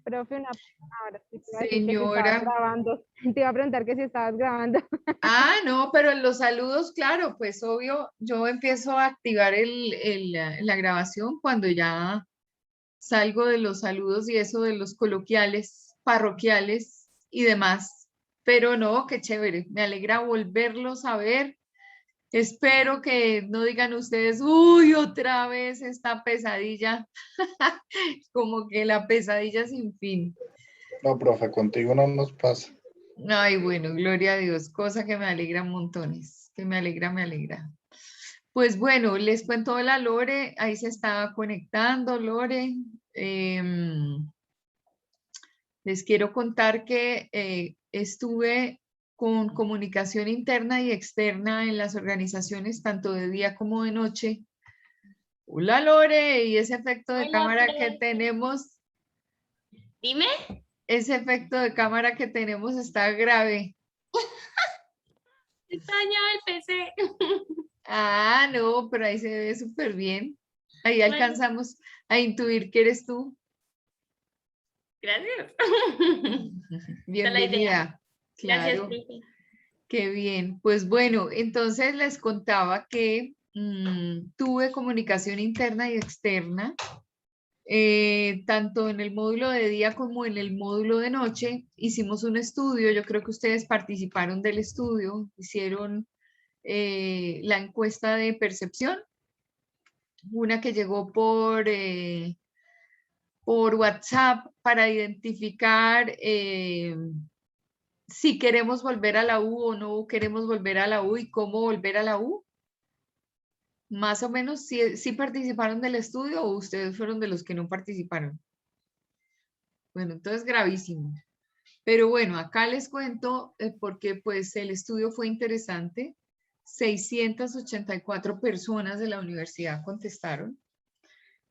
Profe, ahora sí te iba a decir que si estabas Señora. grabando, te iba a preguntar que si estabas grabando. Ah, no, pero en los saludos, claro, pues obvio, yo empiezo a activar la grabación cuando ya salgo de los saludos y eso de los coloquiales, parroquiales y demás. Pero no, qué chévere, me alegra volverlos a ver. Espero que no digan ustedes, uy, otra vez esta pesadilla, como que la pesadilla sin fin. No, profe, contigo no nos pasa. Ay, bueno, gloria a Dios, cosa que me alegra montones, que me alegra, me alegra. Pues bueno, les cuento hola Lore, ahí se está conectando Lore. Les quiero contar que estuve con comunicación interna y externa en las organizaciones, tanto de día como de noche. Hola Lore, y ese efecto de Hola, cámara que profe. tenemos, Dime. ese efecto de cámara que tenemos está grave. Está dañado el PC. Ah, no, pero ahí se ve súper bien. Ahí Bueno, alcanzamos a intuir que eres tú. gracias. Esa es la idea. Bienvenida. Gracias, Claro, profe. qué bien. Pues bueno, entonces les contaba que tuve comunicación interna y externa, tanto en el módulo de día como en el módulo de noche. Hicimos un estudio, yo creo que ustedes participaron del estudio, hicieron la encuesta de percepción, una que llegó por WhatsApp para identificar si queremos volver a la U o no queremos volver a la U y cómo volver a la U. Más o menos, ¿sí participaron del estudio o ustedes fueron de los que no participaron? Bueno, entonces gravísimo. Pero bueno, acá les cuento porque pues el estudio fue interesante. 684 personas de la universidad contestaron.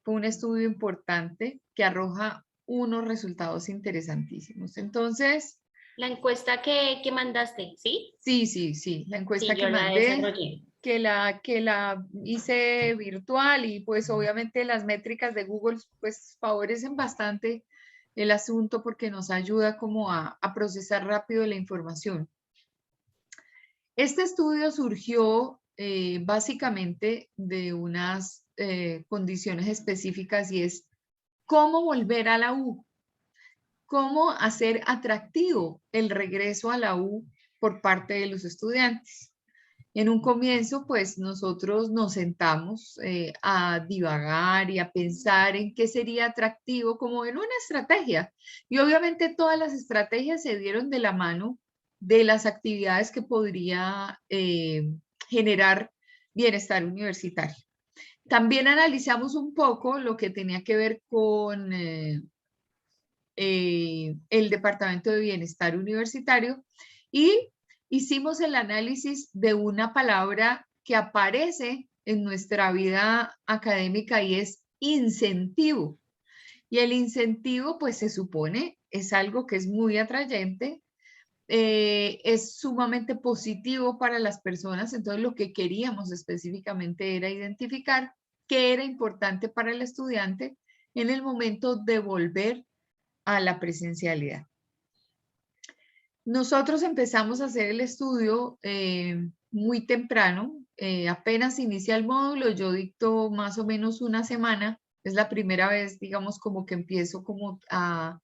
Fue un estudio importante que arroja unos resultados interesantísimos. Entonces, La encuesta que mandaste, ¿sí? sí, la Sí, encuesta que yo la mandé, desarrollé. que la hice virtual y pues obviamente las métricas de Google pues favorecen bastante el asunto porque nos ayuda como a procesar rápido la información. Este estudio surgió básicamente de unas condiciones específicas y es cómo volver a la U, cómo hacer atractivo el regreso a la U por parte de los estudiantes. En un comienzo, pues nosotros nos sentamos a divagar y a pensar en qué sería atractivo como en una estrategia. Y obviamente todas las estrategias se dieron de la mano de las actividades que podría generar bienestar universitario. También analizamos un poco lo que tenía que ver con el Departamento de Bienestar Universitario y hicimos el análisis de una palabra que aparece en nuestra vida académica y es incentivo. Y el incentivo, pues se supone, es algo que es muy atrayente, es sumamente positivo para las personas. Entonces, lo que queríamos específicamente era identificar qué era importante para el estudiante en el momento de volver a la presencialidad. Nosotros empezamos a hacer el estudio muy temprano, apenas inicia el módulo, yo dicto más o menos una semana, es la primera vez, digamos, como que empiezo como a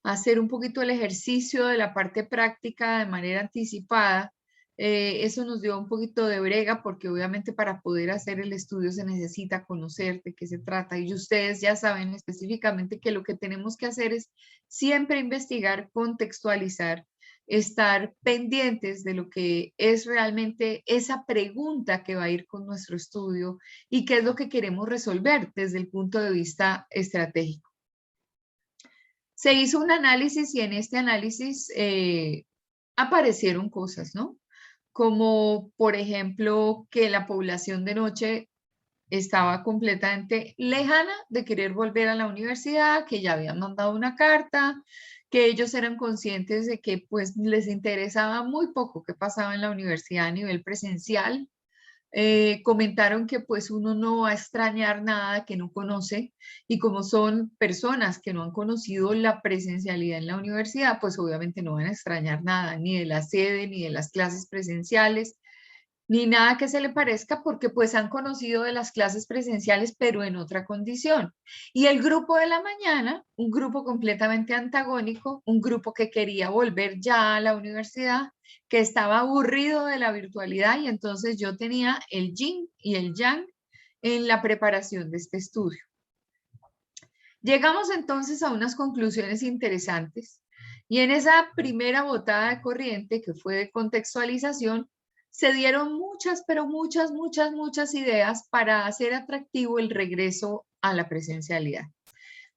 hacer un poquito el ejercicio de la parte práctica de manera anticipada. Eso nos dio un poquito de brega porque obviamente para poder hacer el estudio se necesita conocer de qué se trata y ustedes ya saben específicamente que lo que tenemos que hacer es siempre investigar, contextualizar, estar pendientes de lo que es realmente esa pregunta que va a ir con nuestro estudio y qué es lo que queremos resolver desde el punto de vista estratégico. Se hizo un análisis y en este análisis aparecieron cosas, ¿no? Como por ejemplo que la población de noche estaba completamente lejana de querer volver a la universidad, que ya habían mandado una carta, que ellos eran conscientes de que pues les interesaba muy poco qué pasaba en la universidad a nivel presencial. comentaron que pues uno no va a extrañar nada que no conoce, y como son personas que no han conocido la presencialidad en la universidad, pues obviamente no van a extrañar nada, ni de la sede, ni de las clases presenciales, ni nada que se le parezca, porque pues han conocido de las clases presenciales, pero en otra condición. Y el grupo de la mañana, un grupo completamente antagónico, un grupo que quería volver ya a la universidad, que estaba aburrido de la virtualidad, y entonces yo tenía el yin y el yang en la preparación de este estudio. Llegamos entonces a unas conclusiones interesantes, y en esa primera botada de corriente, que fue de contextualización, se dieron muchas, pero muchas ideas para hacer atractivo el regreso a la presencialidad,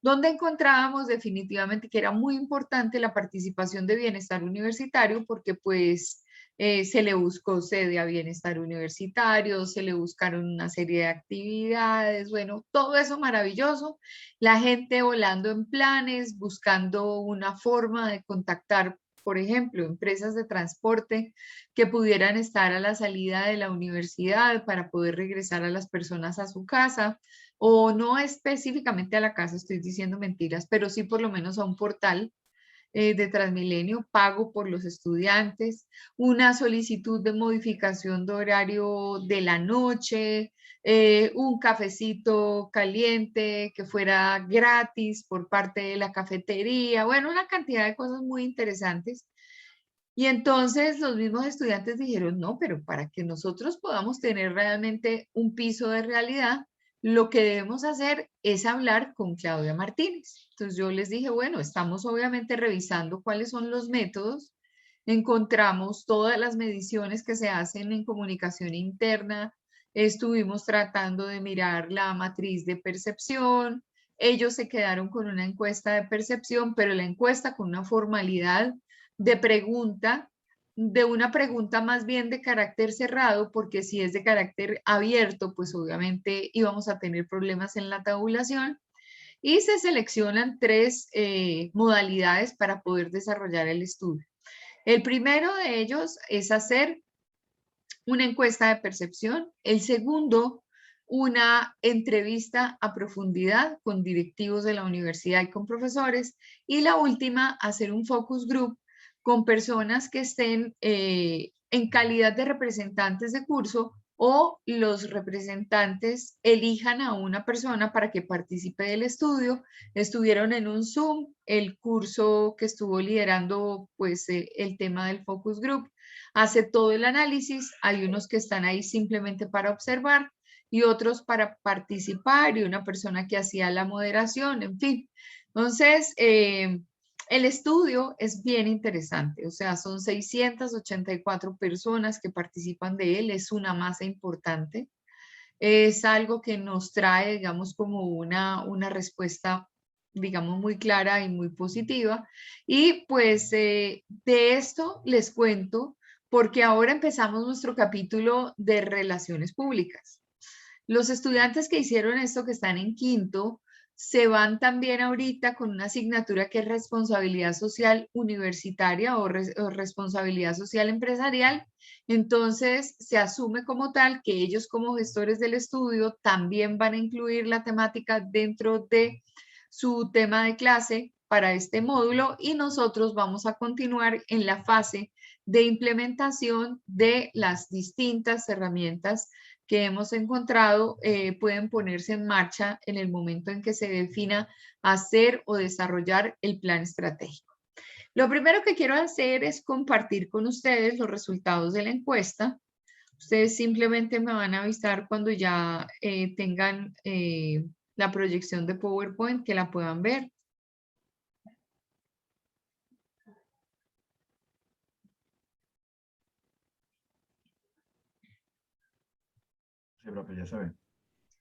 donde encontrábamos definitivamente que era muy importante la participación de bienestar universitario, porque pues se le buscó sede a bienestar universitario, se le buscaron una serie de actividades, bueno, todo eso maravilloso, la gente volando en planes, buscando una forma de contactar, por ejemplo, empresas de transporte que pudieran estar a la salida de la universidad para poder regresar a las personas a su casa, o no específicamente a la casa, estoy diciendo mentiras, pero sí por lo menos a un portal de Transmilenio, pago por los estudiantes, una solicitud de modificación de horario de la noche, un cafecito caliente que fuera gratis por parte de la cafetería, bueno, una cantidad de cosas muy interesantes. Y entonces los mismos estudiantes dijeron, no, pero para que nosotros podamos tener realmente un piso de realidad, lo que debemos hacer es hablar con Claudia Martínez. Entonces yo les dije, bueno, estamos obviamente revisando cuáles son los métodos, encontramos todas las mediciones que se hacen en comunicación interna, estuvimos tratando de mirar la matriz de percepción, ellos se quedaron con una encuesta de percepción, pero la encuesta con una formalidad de pregunta, de una pregunta más bien de carácter cerrado, porque si es de carácter abierto, pues obviamente íbamos a tener problemas en la tabulación, y se seleccionan tres modalidades para poder desarrollar el estudio. El primero de ellos es hacer una encuesta de percepción, el segundo, una entrevista a profundidad con directivos de la universidad y con profesores, y la última, hacer un focus group con personas que estén en calidad de representantes de curso, o los representantes elijan a una persona para que participe del estudio. Estuvieron en un Zoom, el curso que estuvo liderando pues el tema del focus group hace todo el análisis, hay unos que están ahí simplemente para observar y otros para participar, y una persona que hacía la moderación, en fin. Entonces, el estudio es bien interesante, o sea, son 684 personas que participan de él, es una masa importante, es algo que nos trae, digamos, como una respuesta, digamos, muy clara y muy positiva. Y pues de esto les cuento, porque ahora empezamos nuestro capítulo de relaciones públicas. Los estudiantes que hicieron esto, que están en quinto, se van también ahorita con una asignatura que es responsabilidad social universitaria o responsabilidad social empresarial. Entonces se asume como tal que ellos, como gestores del estudio, también van a incluir la temática dentro de su tema de clase para este módulo, y nosotros vamos a continuar en la fase de implementación de las distintas herramientas que hemos encontrado pueden ponerse en marcha en el momento en que se defina hacer o desarrollar el plan estratégico. Lo primero que quiero hacer es compartir con ustedes los resultados de la encuesta. Ustedes simplemente me van a avisar cuando ya tengan la proyección de PowerPoint, que la puedan ver. Sí, profe, ya se ve.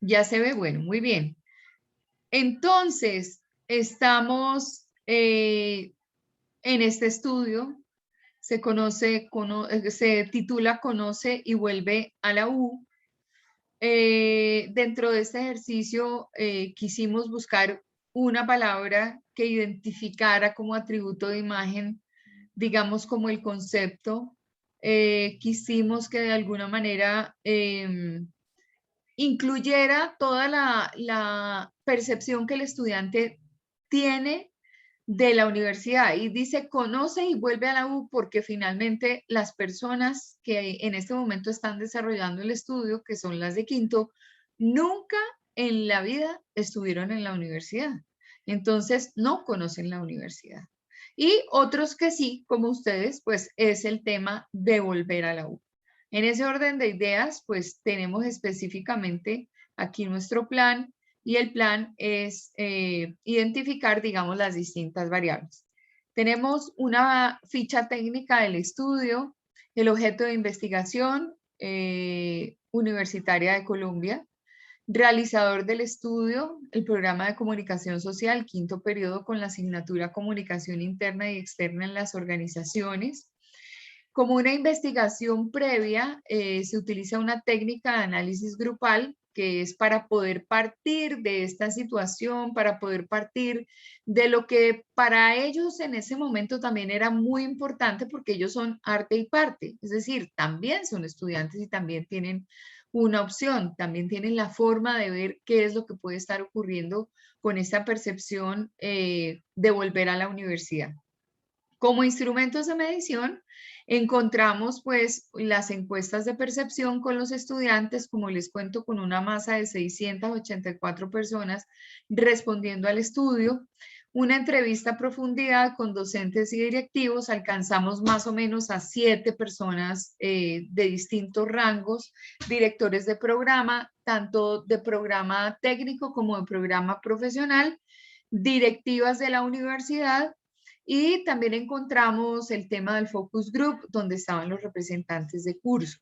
Ya se ve, bueno, muy bien. Entonces, estamos en este estudio, se titula Conoce y vuelve a la U. Dentro de este ejercicio quisimos buscar una palabra que identificara como atributo de imagen, digamos, como el concepto quisimos que de alguna manera incluyera toda la percepción que el estudiante tiene de la universidad, y dice conoce y vuelve a la U, porque finalmente las personas que en este momento están desarrollando el estudio, que son las de quinto, nunca en la vida estuvieron en la universidad, entonces no conocen la universidad. Y otros que sí, como ustedes, pues es el tema de volver a la U. En ese orden de ideas, pues tenemos específicamente aquí nuestro plan, y el plan es identificar, digamos, las distintas variables. Tenemos una ficha técnica del estudio, el objeto de investigación Universitaria de Colombia, realizador del estudio, el programa de comunicación social, quinto periodo, con la asignatura comunicación interna y externa en las organizaciones. Como una investigación previa, se utiliza una técnica de análisis grupal, que es para poder partir de esta situación, para poder partir de lo que para ellos en ese momento también era muy importante, porque ellos son arte y parte, es decir, también son estudiantes y también tienen una opción, también tienen la forma de ver qué es lo que puede estar ocurriendo con esta percepción de volver a la universidad. Como instrumentos de medición, encontramos pues las encuestas de percepción con los estudiantes, como les cuento, con una masa de 684 personas respondiendo al estudio, una entrevista a profundidad con docentes y directivos, alcanzamos más o menos a 7 personas de distintos rangos, directores de programa, tanto de programa técnico como de programa profesional, directivas de la universidad. Y también encontramos el tema del focus group, donde estaban los representantes de curso.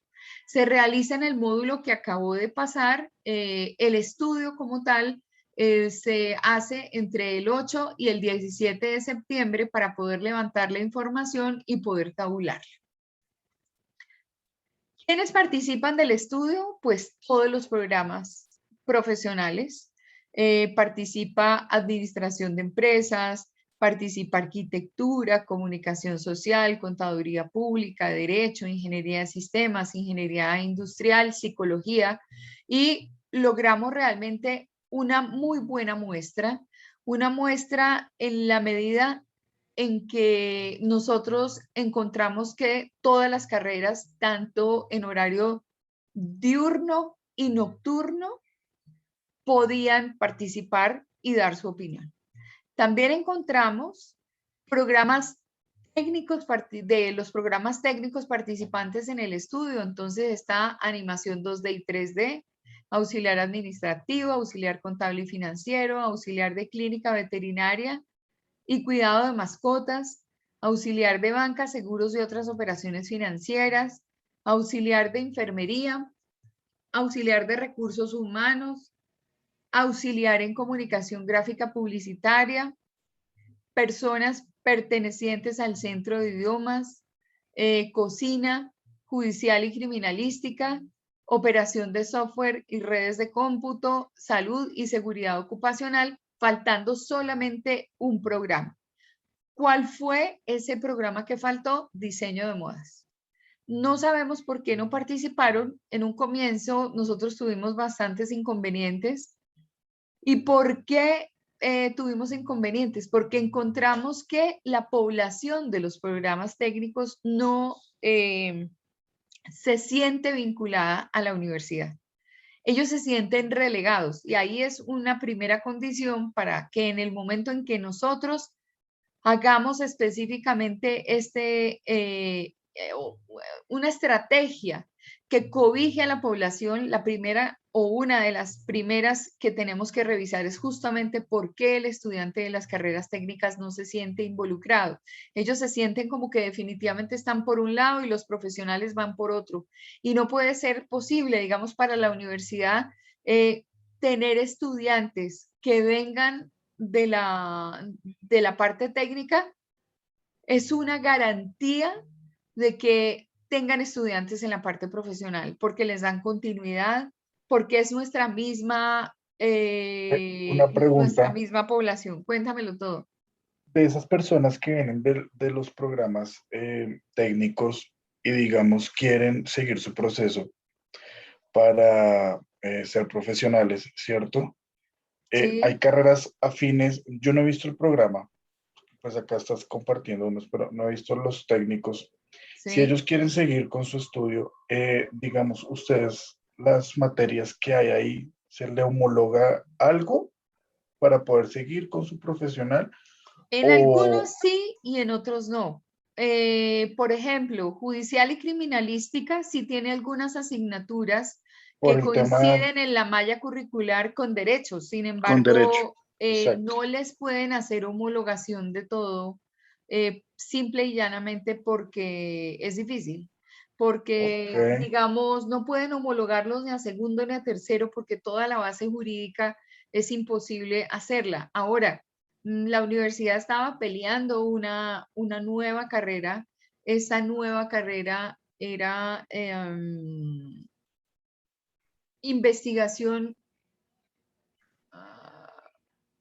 Se realiza en el módulo que acabó de pasar. El estudio como tal se hace entre el 8 y el 17 de septiembre para poder levantar la información y poder tabularla. ¿Quiénes participan del estudio? Pues todos los programas profesionales. Participa administración de empresas, participa arquitectura, comunicación social, contaduría pública, derecho, ingeniería de sistemas, ingeniería industrial, psicología, y logramos realmente una muy buena muestra, una muestra en la medida en que nosotros encontramos que todas las carreras, tanto en horario diurno y nocturno, podían participar y dar su opinión. También encontramos programas técnicos, de los programas técnicos participantes en el estudio. Entonces está animación 2D y 3D, auxiliar administrativo, auxiliar contable y financiero, auxiliar de clínica veterinaria y cuidado de mascotas, auxiliar de banca, seguros y otras operaciones financieras, auxiliar de enfermería, auxiliar de recursos humanos, auxiliar en comunicación gráfica publicitaria, personas pertenecientes al centro de idiomas, cocina, judicial y criminalística, operación de software y redes de cómputo, salud y seguridad ocupacional, faltando solamente un programa. ¿Cuál fue ese programa que faltó? Diseño de modas. No sabemos por qué no participaron. En un comienzo nosotros tuvimos bastantes inconvenientes. ¿Y por qué tuvimos inconvenientes? Porque encontramos que la población de los programas técnicos no se siente vinculada a la universidad. Ellos se sienten relegados, y ahí es una primera condición para que en el momento en que nosotros hagamos específicamente una estrategia que cobije a la población, la primera o una de las primeras que tenemos que revisar es justamente por qué el estudiante de las carreras técnicas no se siente involucrado. Ellos se sienten como que definitivamente están por un lado y los profesionales van por otro. Y no puede ser posible, digamos, para la universidad tener estudiantes que vengan de la parte técnica. Es una garantía de que tengan estudiantes en la parte profesional, porque les dan continuidad, porque es nuestra misma, Una nuestra pregunta. misma población. Cuéntamelo todo. De esas personas que vienen de los programas técnicos, y digamos quieren seguir su proceso para ser profesionales, ¿cierto? Hay Sí, carreras afines, yo no he visto el programa, pues acá estás compartiendo unos, pero no he visto los técnicos. Si sí. ellos quieren seguir con su estudio, digamos, ustedes, las materias que hay ahí, ¿se le homologa algo para poder seguir con su profesional? En O algunos sí y en otros no. Por ejemplo, judicial y criminalística sí tiene algunas asignaturas por que el tema coinciden en la malla curricular con derechos. Sin con derecho? embargo, Exacto. no les pueden hacer homologación de todo, simple y llanamente porque es difícil. Ok, Porque, digamos, no pueden homologarlos ni a segundo ni a tercero porque toda la base jurídica es imposible hacerla. Ahora, la universidad estaba peleando una nueva carrera. Esa nueva carrera era investigación, ah,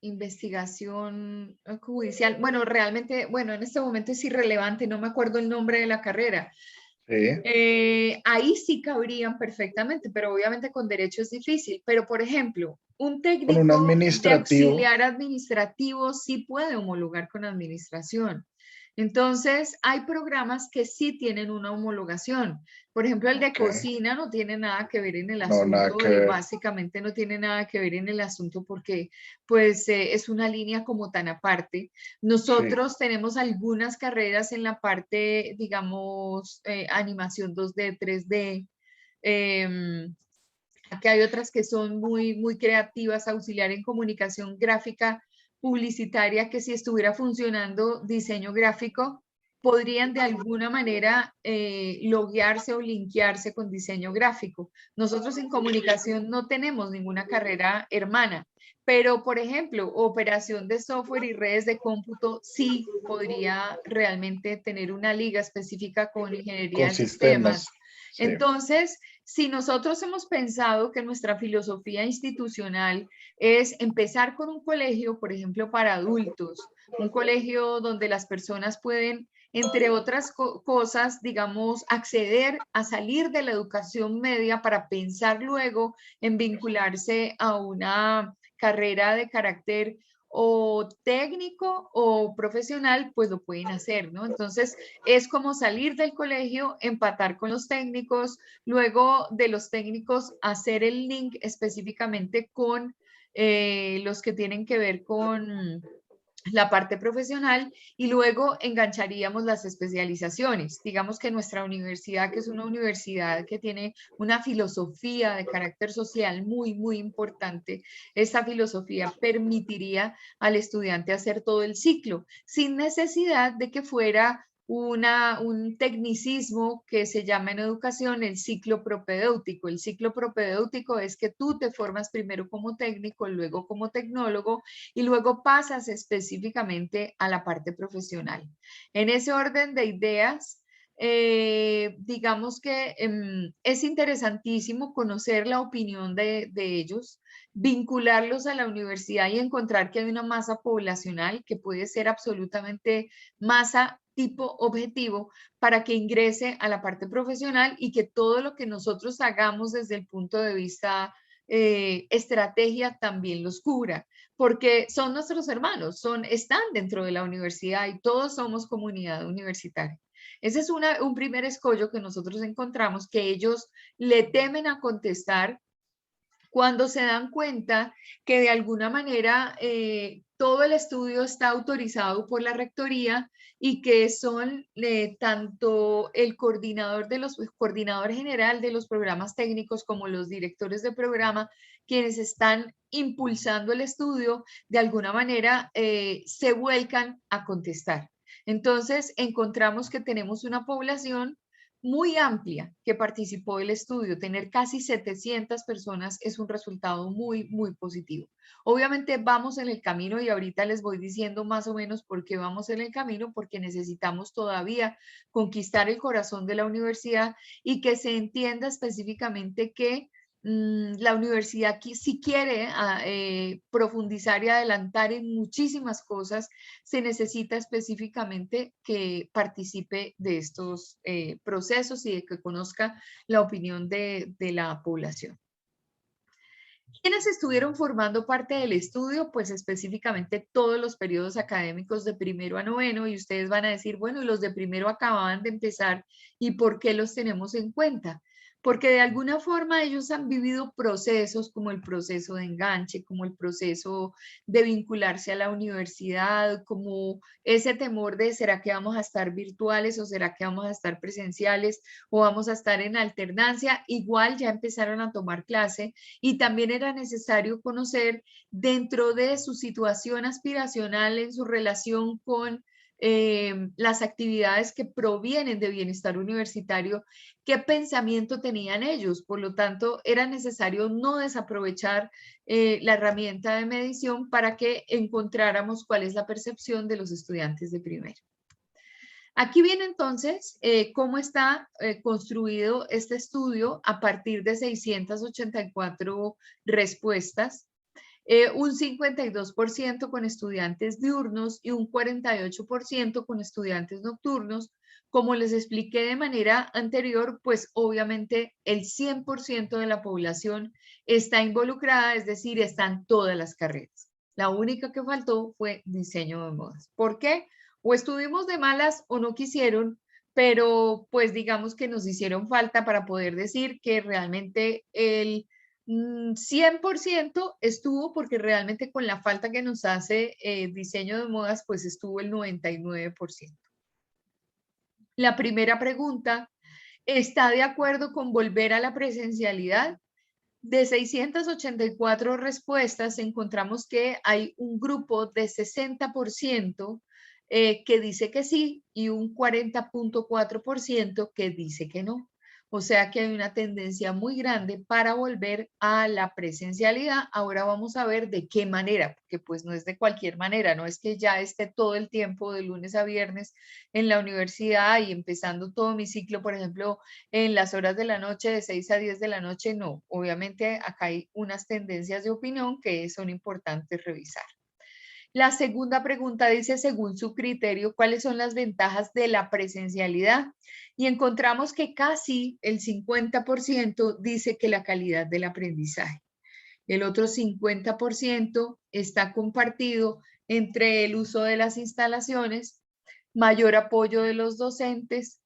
investigación judicial. Bueno, realmente, bueno, en este momento es irrelevante, no me acuerdo el nombre de la carrera. sí, Ahí sí cabrían perfectamente, pero obviamente con derecho es difícil. Pero, por ejemplo, un con un técnico de administrativo, auxiliar administrativo sí puede homologar con administración. Entonces, hay programas que sí tienen una homologación. Por ejemplo, el de ok, cocina no tiene nada que ver en el no, nada asunto, que ver, básicamente no tiene nada que ver en el asunto porque pues es una línea como tan aparte. sí, Nosotros tenemos algunas carreras en la parte, digamos, animación 2D, 3D. em, Aquí hay otras que son muy, muy creativas, auxiliar en comunicación gráfica publicitaria, que si estuviera funcionando diseño gráfico, podrían de alguna manera loguearse o linkearse con diseño gráfico. Nosotros en comunicación no tenemos ninguna carrera hermana, pero por ejemplo, operación de software y redes de cómputo sí podría realmente tener una liga específica con ingeniería con de sistemas. sistemas, sí, Entonces, si nosotros hemos pensado que nuestra filosofía institucional es empezar con un colegio, por ejemplo, para adultos, un colegio donde las personas pueden, entre otras cosas, digamos, acceder a salir de la educación media para pensar luego en vincularse a una carrera de carácter o técnico o profesional, pues lo pueden hacer, ¿no? Entonces, es como salir del colegio, empatar con los técnicos, luego de los técnicos hacer el link específicamente con los que tienen que ver con la parte profesional y luego engancharíamos las especializaciones. Digamos que nuestra universidad, que es una universidad que tiene una filosofía de carácter social muy, muy importante, esta filosofía permitiría al estudiante hacer todo el ciclo sin necesidad de que fuera un tecnicismo que se llama en educación el ciclo propedéutico. El ciclo propedéutico es que tú te formas primero como técnico, luego como tecnólogo y luego pasas específicamente a la parte profesional. En ese orden de ideas, digamos que es interesantísimo conocer la opinión de ellos, vincularlos a la universidad y encontrar que hay una masa poblacional que puede ser absolutamente masa tipo objetivo para que ingrese a la parte profesional y que todo lo que nosotros hagamos desde el punto de vista estrategia también los cubra, porque son nuestros hermanos, están dentro de la universidad y todos somos comunidad universitaria. Ese es un primer escollo que nosotros encontramos, que ellos le temen a contestar cuando se dan cuenta que de alguna manera todo el estudio está autorizado por la rectoría y que son tanto el coordinador general de los programas técnicos como los directores de programa quienes están impulsando el estudio, de alguna manera se vuelcan a contestar. Entonces, encontramos que tenemos una población muy amplia que participó del estudio. Tener casi 700 personas es un resultado muy, muy positivo. Obviamente vamos en el camino y ahorita les voy diciendo más o menos por qué vamos en el camino, porque necesitamos todavía conquistar el corazón de la universidad y que se entienda específicamente que la universidad si quiere profundizar y adelantar en muchísimas cosas, se necesita específicamente que participe de estos procesos y de que conozca la opinión de la población. ¿Quiénes estuvieron formando parte del estudio? Pues específicamente todos los periodos académicos de primero a noveno, y ustedes van a decir, bueno, y los de primero acababan de empezar, ¿y por qué los tenemos en cuenta? Porque de alguna forma ellos han vivido procesos como el proceso de enganche, como el proceso de vincularse a la universidad, como ese temor de ¿será que vamos a estar virtuales o será que vamos a estar presenciales o vamos a estar en alternancia? Igual ya empezaron a tomar clase y también era necesario conocer dentro de su situación aspiracional en su relación con las actividades que provienen de bienestar universitario, qué pensamiento tenían ellos. Por lo tanto, era necesario no desaprovechar la herramienta de medición para que encontráramos cuál es la percepción de los estudiantes de primero. Aquí viene entonces cómo está construido este estudio a partir de 684 respuestas. Un 52% con estudiantes diurnos y un 48% con estudiantes nocturnos. Como les expliqué de manera anterior, pues obviamente el 100% de la población está involucrada, es decir, están todas las carreras. La única que faltó fue diseño de modas. ¿Por qué? O estuvimos de malas o no quisieron, pero pues digamos que nos hicieron falta para poder decir que realmente el 100% estuvo, porque realmente con la falta que nos hace diseño de modas, pues estuvo el 99%. La primera pregunta, ¿está de acuerdo con volver a la presencialidad? De 684 respuestas, encontramos que hay un grupo de 60% que dice que sí y un 40.4% que dice que no. O sea que hay una tendencia muy grande para volver a la presencialidad. Ahora vamos a ver de qué manera, porque pues no es de cualquier manera, no es que ya esté todo el tiempo de lunes a viernes en la universidad y empezando todo mi ciclo, por ejemplo, en las horas de la noche de 6 a 10 de la noche, no. Obviamente acá hay unas tendencias de opinión que son importantes revisar. La segunda pregunta dice, según su criterio, ¿cuáles son las ventajas de la presencialidad? Y encontramos que casi el 50% dice que la calidad del aprendizaje. El otro 50% está compartido entre el uso de las instalaciones, mayor apoyo de los docentes,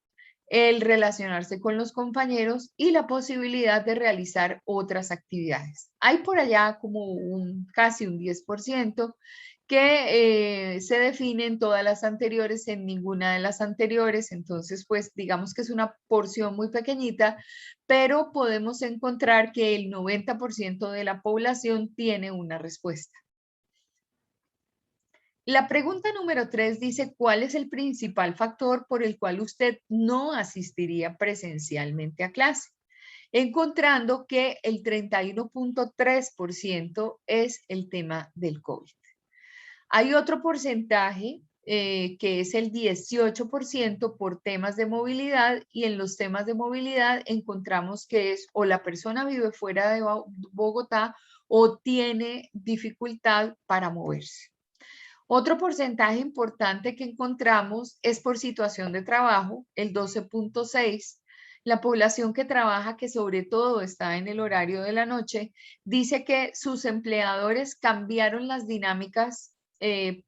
el relacionarse con los compañeros y la posibilidad de realizar otras actividades. Hay por allá como casi un 10% que se define en todas las anteriores, en ninguna de las anteriores. Entonces, pues digamos que es una porción muy pequeñita, pero podemos encontrar que el 90% de la población tiene una respuesta. La pregunta número 3 dice, ¿cuál es el principal factor por el cual usted no asistiría presencialmente a clase? Encontrando que el 31.3% es el tema del COVID. Hay otro porcentaje que es el 18% por temas de movilidad, y en los temas de movilidad encontramos que es o la persona vive fuera de Bogotá o tiene dificultad para moverse. Otro porcentaje importante que encontramos es por situación de trabajo, el 12.6%. La población que trabaja, que sobre todo está en el horario de la noche, dice que sus empleadores cambiaron las dinámicas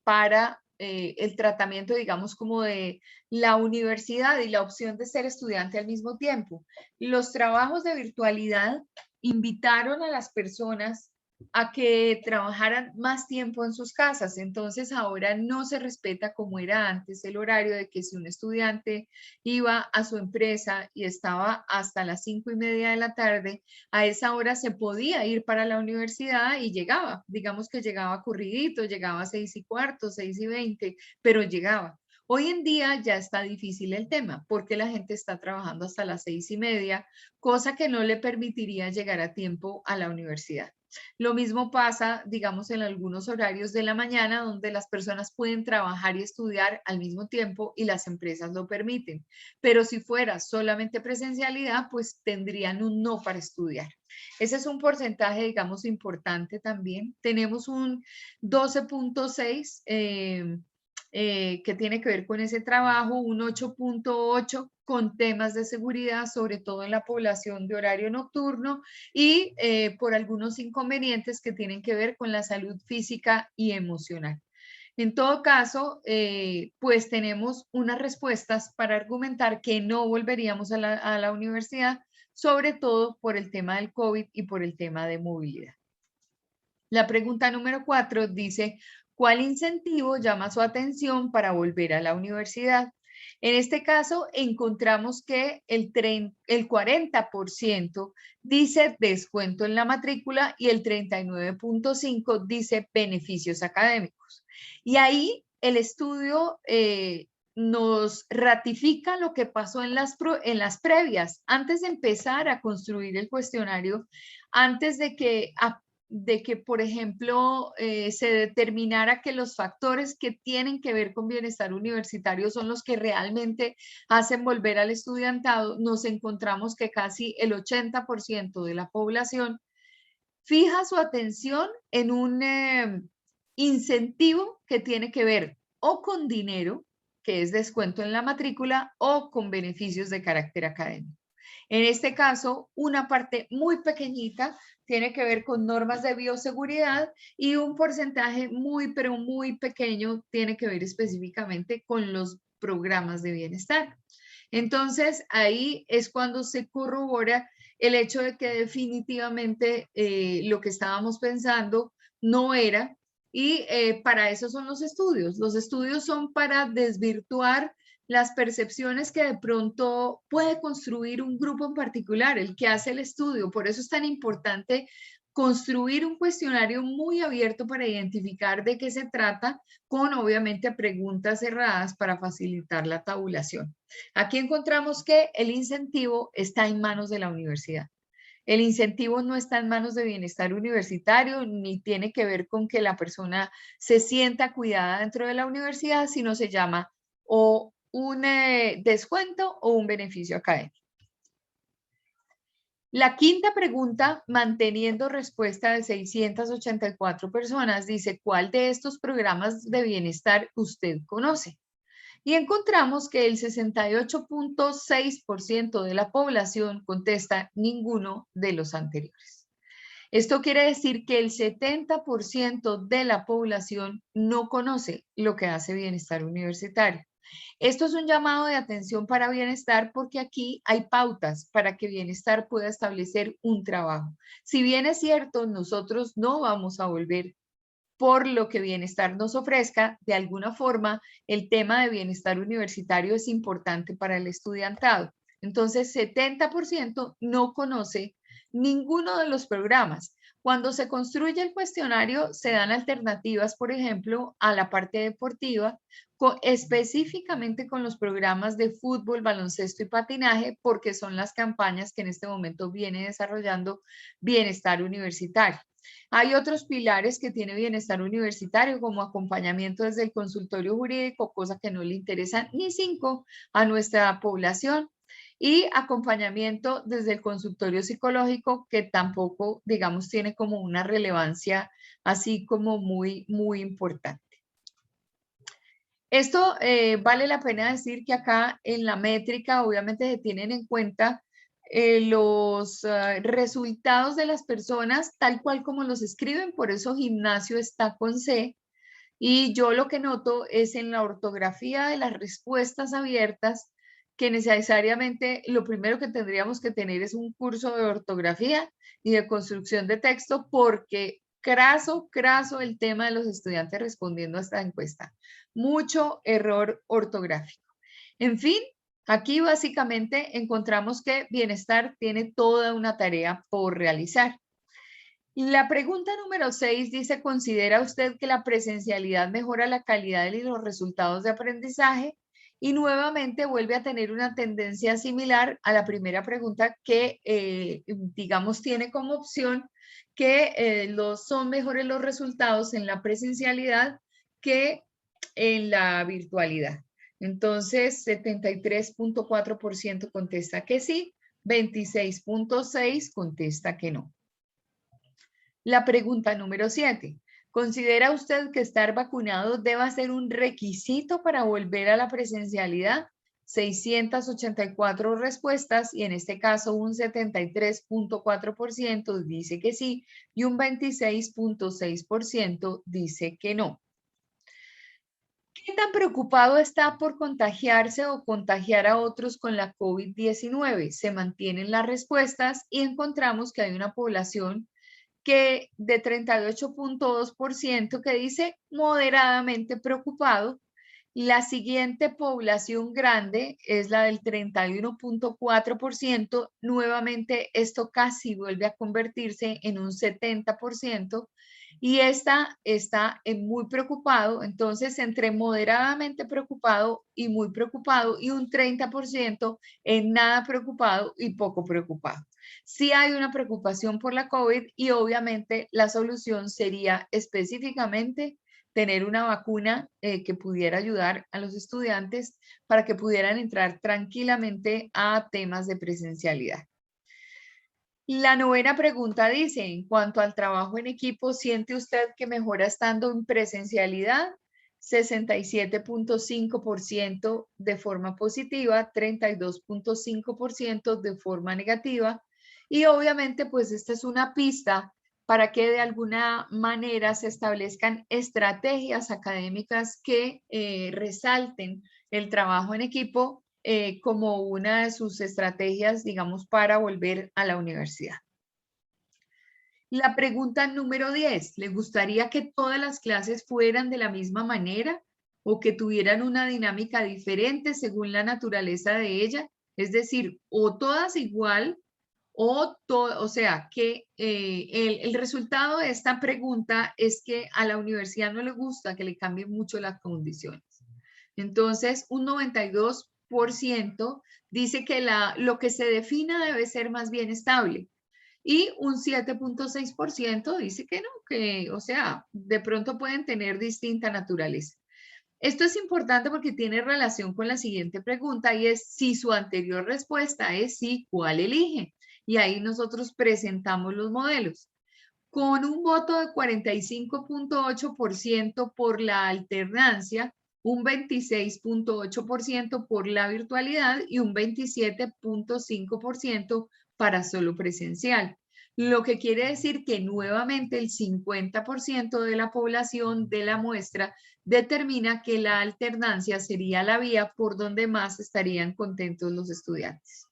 para el tratamiento, digamos, como de la universidad y la opción de ser estudiante al mismo tiempo. Los trabajos de virtualidad invitaron a las personas a que trabajaran más tiempo en sus casas. Entonces ahora no se respeta como era antes el horario de que si un estudiante iba a su empresa y estaba hasta las 5:30 de la tarde, a esa hora se podía ir para la universidad y llegaba, digamos que llegaba corridito, llegaba a 6:15, 6:20, pero llegaba. Hoy en día ya está difícil el tema porque la gente está trabajando hasta las 6:30, cosa que no le permitiría llegar a tiempo a la universidad. Lo mismo pasa, digamos, en algunos horarios de la mañana donde las personas pueden trabajar y estudiar al mismo tiempo y las empresas lo permiten. Pero si fuera solamente presencialidad, pues tendrían un no para estudiar. Ese es un porcentaje, digamos, importante también. Tenemos un 12.6 que tiene que ver con ese trabajo, un 8.8 con temas de seguridad, sobre todo en la población de horario nocturno y por algunos inconvenientes que tienen que ver con la salud física y emocional. En todo caso, pues tenemos unas respuestas para argumentar que no volveríamos a la universidad, sobre todo por el tema del COVID y por el tema de movilidad. La pregunta número 4 dice, ¿cuál incentivo llama su atención para volver a la universidad? En este caso, encontramos que el 40% dice descuento en la matrícula y el 39.5% dice beneficios académicos. Y ahí el estudio nos ratifica lo que pasó en las previas, antes de empezar a construir el cuestionario, antes de que por ejemplo, se determinara que los factores que tienen que ver con bienestar universitario son los que realmente hacen volver al estudiantado, nos encontramos que casi el 80% de la población fija su atención en un incentivo que tiene que ver o con dinero, que es descuento en la matrícula, o con beneficios de carácter académico. En este caso, una parte muy pequeñita tiene que ver con normas de bioseguridad y un porcentaje muy, pero muy pequeño tiene que ver específicamente con los programas de bienestar. Entonces, ahí es cuando se corrobora el hecho de que definitivamente lo que estábamos pensando no era, y para eso son los estudios. Los estudios son para desvirtuar las percepciones que de pronto puede construir un grupo en particular, el que hace el estudio. Por eso es tan importante construir un cuestionario muy abierto para identificar de qué se trata, con obviamente preguntas cerradas para facilitar la tabulación. Aquí encontramos que el incentivo está en manos de la universidad. El incentivo no está en manos de bienestar universitario, ni tiene que ver con que la persona se sienta cuidada dentro de la universidad, sino se llama o un descuento o un beneficio académico. La quinta pregunta, manteniendo respuesta de 684 personas, dice, ¿cuál de estos programas de bienestar usted conoce? Y encontramos que el 68.6% de la población contesta ninguno de los anteriores. Esto quiere decir que el 70% de la población no conoce lo que hace bienestar universitario. Esto es un llamado de atención para bienestar porque aquí hay pautas para que bienestar pueda establecer un trabajo. Si bien es cierto, nosotros no vamos a volver por lo que bienestar nos ofrezca, de alguna forma el tema de bienestar universitario es importante para el estudiantado. Entonces, 70% no conoce ninguno de los programas. Cuando se construye el cuestionario, se dan alternativas, por ejemplo, a la parte deportiva, específicamente con los programas de fútbol, baloncesto y patinaje, porque son las campañas que en este momento viene desarrollando Bienestar Universitario. Hay otros pilares que tiene Bienestar Universitario, como acompañamiento desde el consultorio jurídico, cosa que no le interesa ni 5 a nuestra población, y acompañamiento desde el consultorio psicológico, que tampoco, digamos, tiene como una relevancia así como muy, muy importante. Esto vale la pena decir que acá en la métrica obviamente se tienen en cuenta los resultados de las personas tal cual como los escriben, por eso gimnasio está con C, y yo lo que noto es en la ortografía de las respuestas abiertas que necesariamente lo primero que tendríamos que tener es un curso de ortografía y de construcción de texto, porque craso el tema de los estudiantes respondiendo a esta encuesta. Mucho error ortográfico. En fin, aquí básicamente encontramos que bienestar tiene toda una tarea por realizar. La pregunta número 6 dice, ¿considera usted que la presencialidad mejora la calidad y los resultados de aprendizaje? Y nuevamente vuelve a tener una tendencia similar a la primera pregunta que, digamos, tiene como opción que son mejores los resultados en la presencialidad que en la virtualidad. Entonces, 73.4% contesta que sí, 26.6% contesta que no. La pregunta número 7. ¿Considera usted que estar vacunado deba ser un requisito para volver a la presencialidad? 684 respuestas y en este caso un 73.4% dice que sí y un 26.6% dice que no. ¿Qué tan preocupado está por contagiarse o contagiar a otros con la COVID-19? Se mantienen las respuestas y encontramos que hay una población que de 38.2% que dice moderadamente preocupado. La siguiente población grande es la del 31.4%. Nuevamente esto casi vuelve a convertirse en un 70%. Y esta está muy preocupado, entonces entre moderadamente preocupado y muy preocupado y un 30% en nada preocupado y poco preocupado. Sí hay una preocupación por la COVID y obviamente la solución sería específicamente tener una vacuna que pudiera ayudar a los estudiantes para que pudieran entrar tranquilamente a temas de presencialidad. La novena pregunta dice, en cuanto al trabajo en equipo, ¿siente usted que mejora estando en presencialidad? 67.5% de forma positiva, 32.5% de forma negativa. Y obviamente, pues esta es una pista para que de alguna manera se establezcan estrategias académicas que resalten el trabajo en equipo como una de sus estrategias, digamos, para volver a la universidad. La pregunta número 10, ¿le gustaría que todas las clases fueran de la misma manera o que tuvieran una dinámica diferente según la naturaleza de ella? Es decir, o todas igual o sea, que el resultado de esta pregunta es que a la universidad no le gusta que le cambien mucho las condiciones. Entonces, un 92% dice que lo que se defina debe ser más bien estable. Y un 7.6% dice que no, que, o sea, de pronto pueden tener distinta naturaleza. Esto es importante porque tiene relación con la siguiente pregunta y es si su anterior respuesta es sí, ¿cuál elige? Y ahí nosotros presentamos los modelos. Con un voto de 45.8% por la alternancia, un 26.8% por la virtualidad y un 27.5% para solo presencial. Lo que quiere decir que nuevamente el 50% de la población de la muestra determina que la alternancia sería la vía por donde más estarían contentos los estudiantes.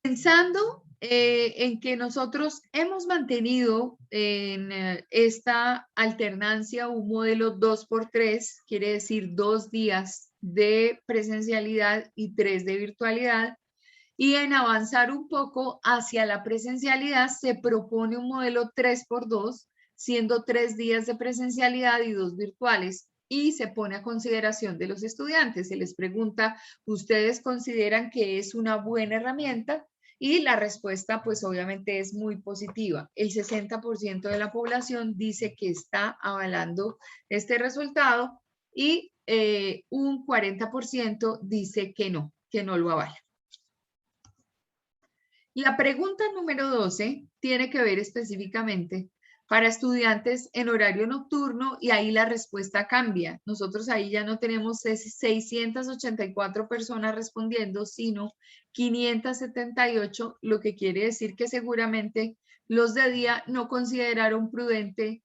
Pensando en que nosotros hemos mantenido en esta alternancia un modelo 2x3, quiere decir 2 días de presencialidad y 3 de virtualidad, y en avanzar un poco hacia la presencialidad se propone un modelo 3x2, siendo 3 días de presencialidad y 2 virtuales, y se pone a consideración de los estudiantes. Se les pregunta, ¿ustedes consideran que es una buena herramienta? Y la respuesta, pues obviamente es muy positiva. El 60% de la población dice que está avalando este resultado y un 40% dice que no lo avala. La pregunta número 12 tiene que ver específicamente para estudiantes en horario nocturno y ahí la respuesta cambia. Nosotros ahí ya no tenemos 684 personas respondiendo, sino 578, lo que quiere decir que seguramente los de día no consideraron prudente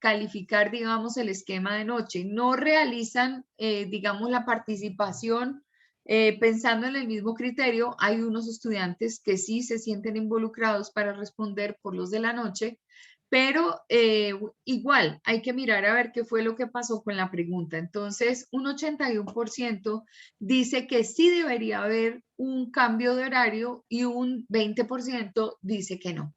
calificar, digamos, el esquema de noche. No realizan, digamos, la participación pensando en el mismo criterio. Hay unos estudiantes que sí se sienten involucrados para responder por los de la noche, pero igual hay que mirar a ver qué fue lo que pasó con la pregunta. Entonces, un 81% dice que sí debería haber un cambio de horario y un 20% dice que no.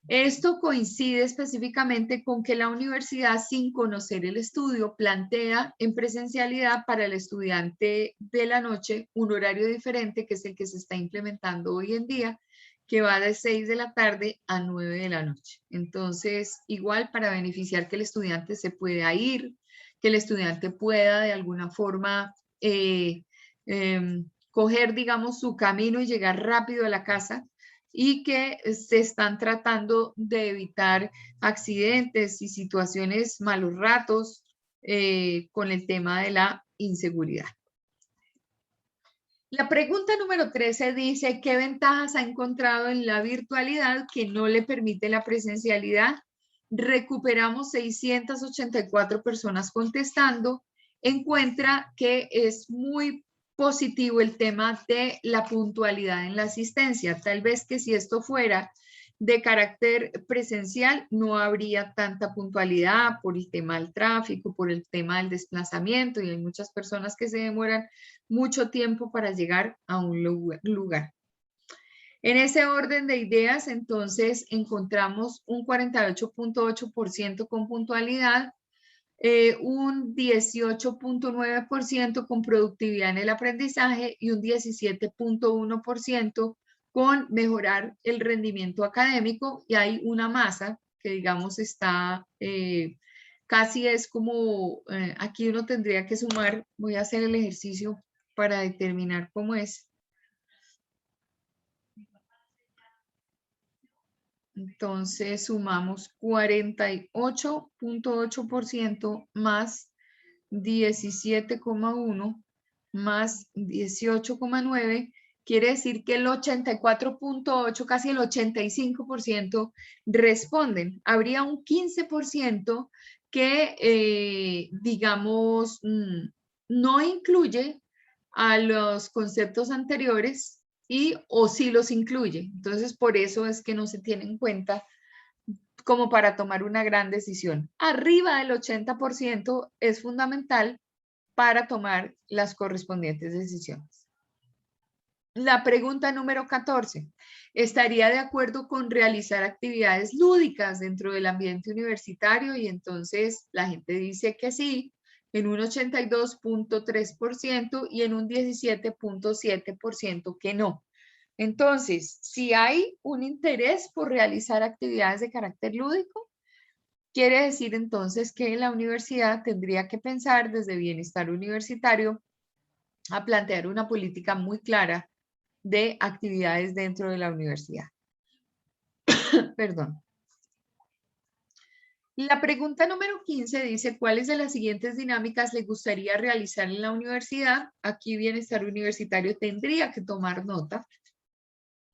Esto coincide específicamente con que la universidad, sin conocer el estudio, plantea en presencialidad para el estudiante de la noche un horario diferente, que es el que se está implementando hoy en día, que va de 6 de la tarde a 9 de la noche. Entonces, igual para beneficiar que el estudiante se pueda ir, que el estudiante pueda de alguna forma coger, digamos, su camino y llegar rápido a la casa, y que se están tratando de evitar accidentes y situaciones malos ratos con el tema de la inseguridad. La pregunta número 13 dice, ¿qué ventajas ha encontrado en la virtualidad que no le permite la presencialidad? Recuperamos 684 personas contestando. Encuentra que es muy positivo el tema de la puntualidad en la asistencia. Tal vez que si esto fuera de carácter presencial, no habría tanta puntualidad por el tema del tráfico, por el tema del desplazamiento, y hay muchas personas que se demoran mucho tiempo para llegar a un lugar. En ese orden de ideas, entonces, encontramos un 48.8% con puntualidad, un 18.9% con productividad en el aprendizaje y un 17.1% con mejorar el rendimiento académico, y hay una masa que, digamos, está casi es como, aquí uno tendría que sumar, voy a hacer el ejercicio para determinar cómo es. Entonces sumamos 48.8% más 17,1 más 18,9, quiere decir que el 84.8, casi el 85% responden. Habría un 15% que, digamos, no incluye a los conceptos anteriores o sí los incluye. Entonces, por eso es que no se tiene en cuenta como para tomar una gran decisión. Arriba del 80% es fundamental para tomar las correspondientes decisiones. La pregunta número 14. ¿Estaría de acuerdo con realizar actividades lúdicas dentro del ambiente universitario? Y entonces la gente dice que sí, en un 82.3% y en un 17.7% que no. Entonces, si hay un interés por realizar actividades de carácter lúdico, quiere decir entonces que la universidad tendría que pensar desde bienestar universitario a plantear una política muy clara de actividades dentro de la universidad. Perdón. La pregunta número 15 dice, ¿cuáles de las siguientes dinámicas le gustaría realizar en la universidad? Aquí bienestar universitario tendría que tomar nota.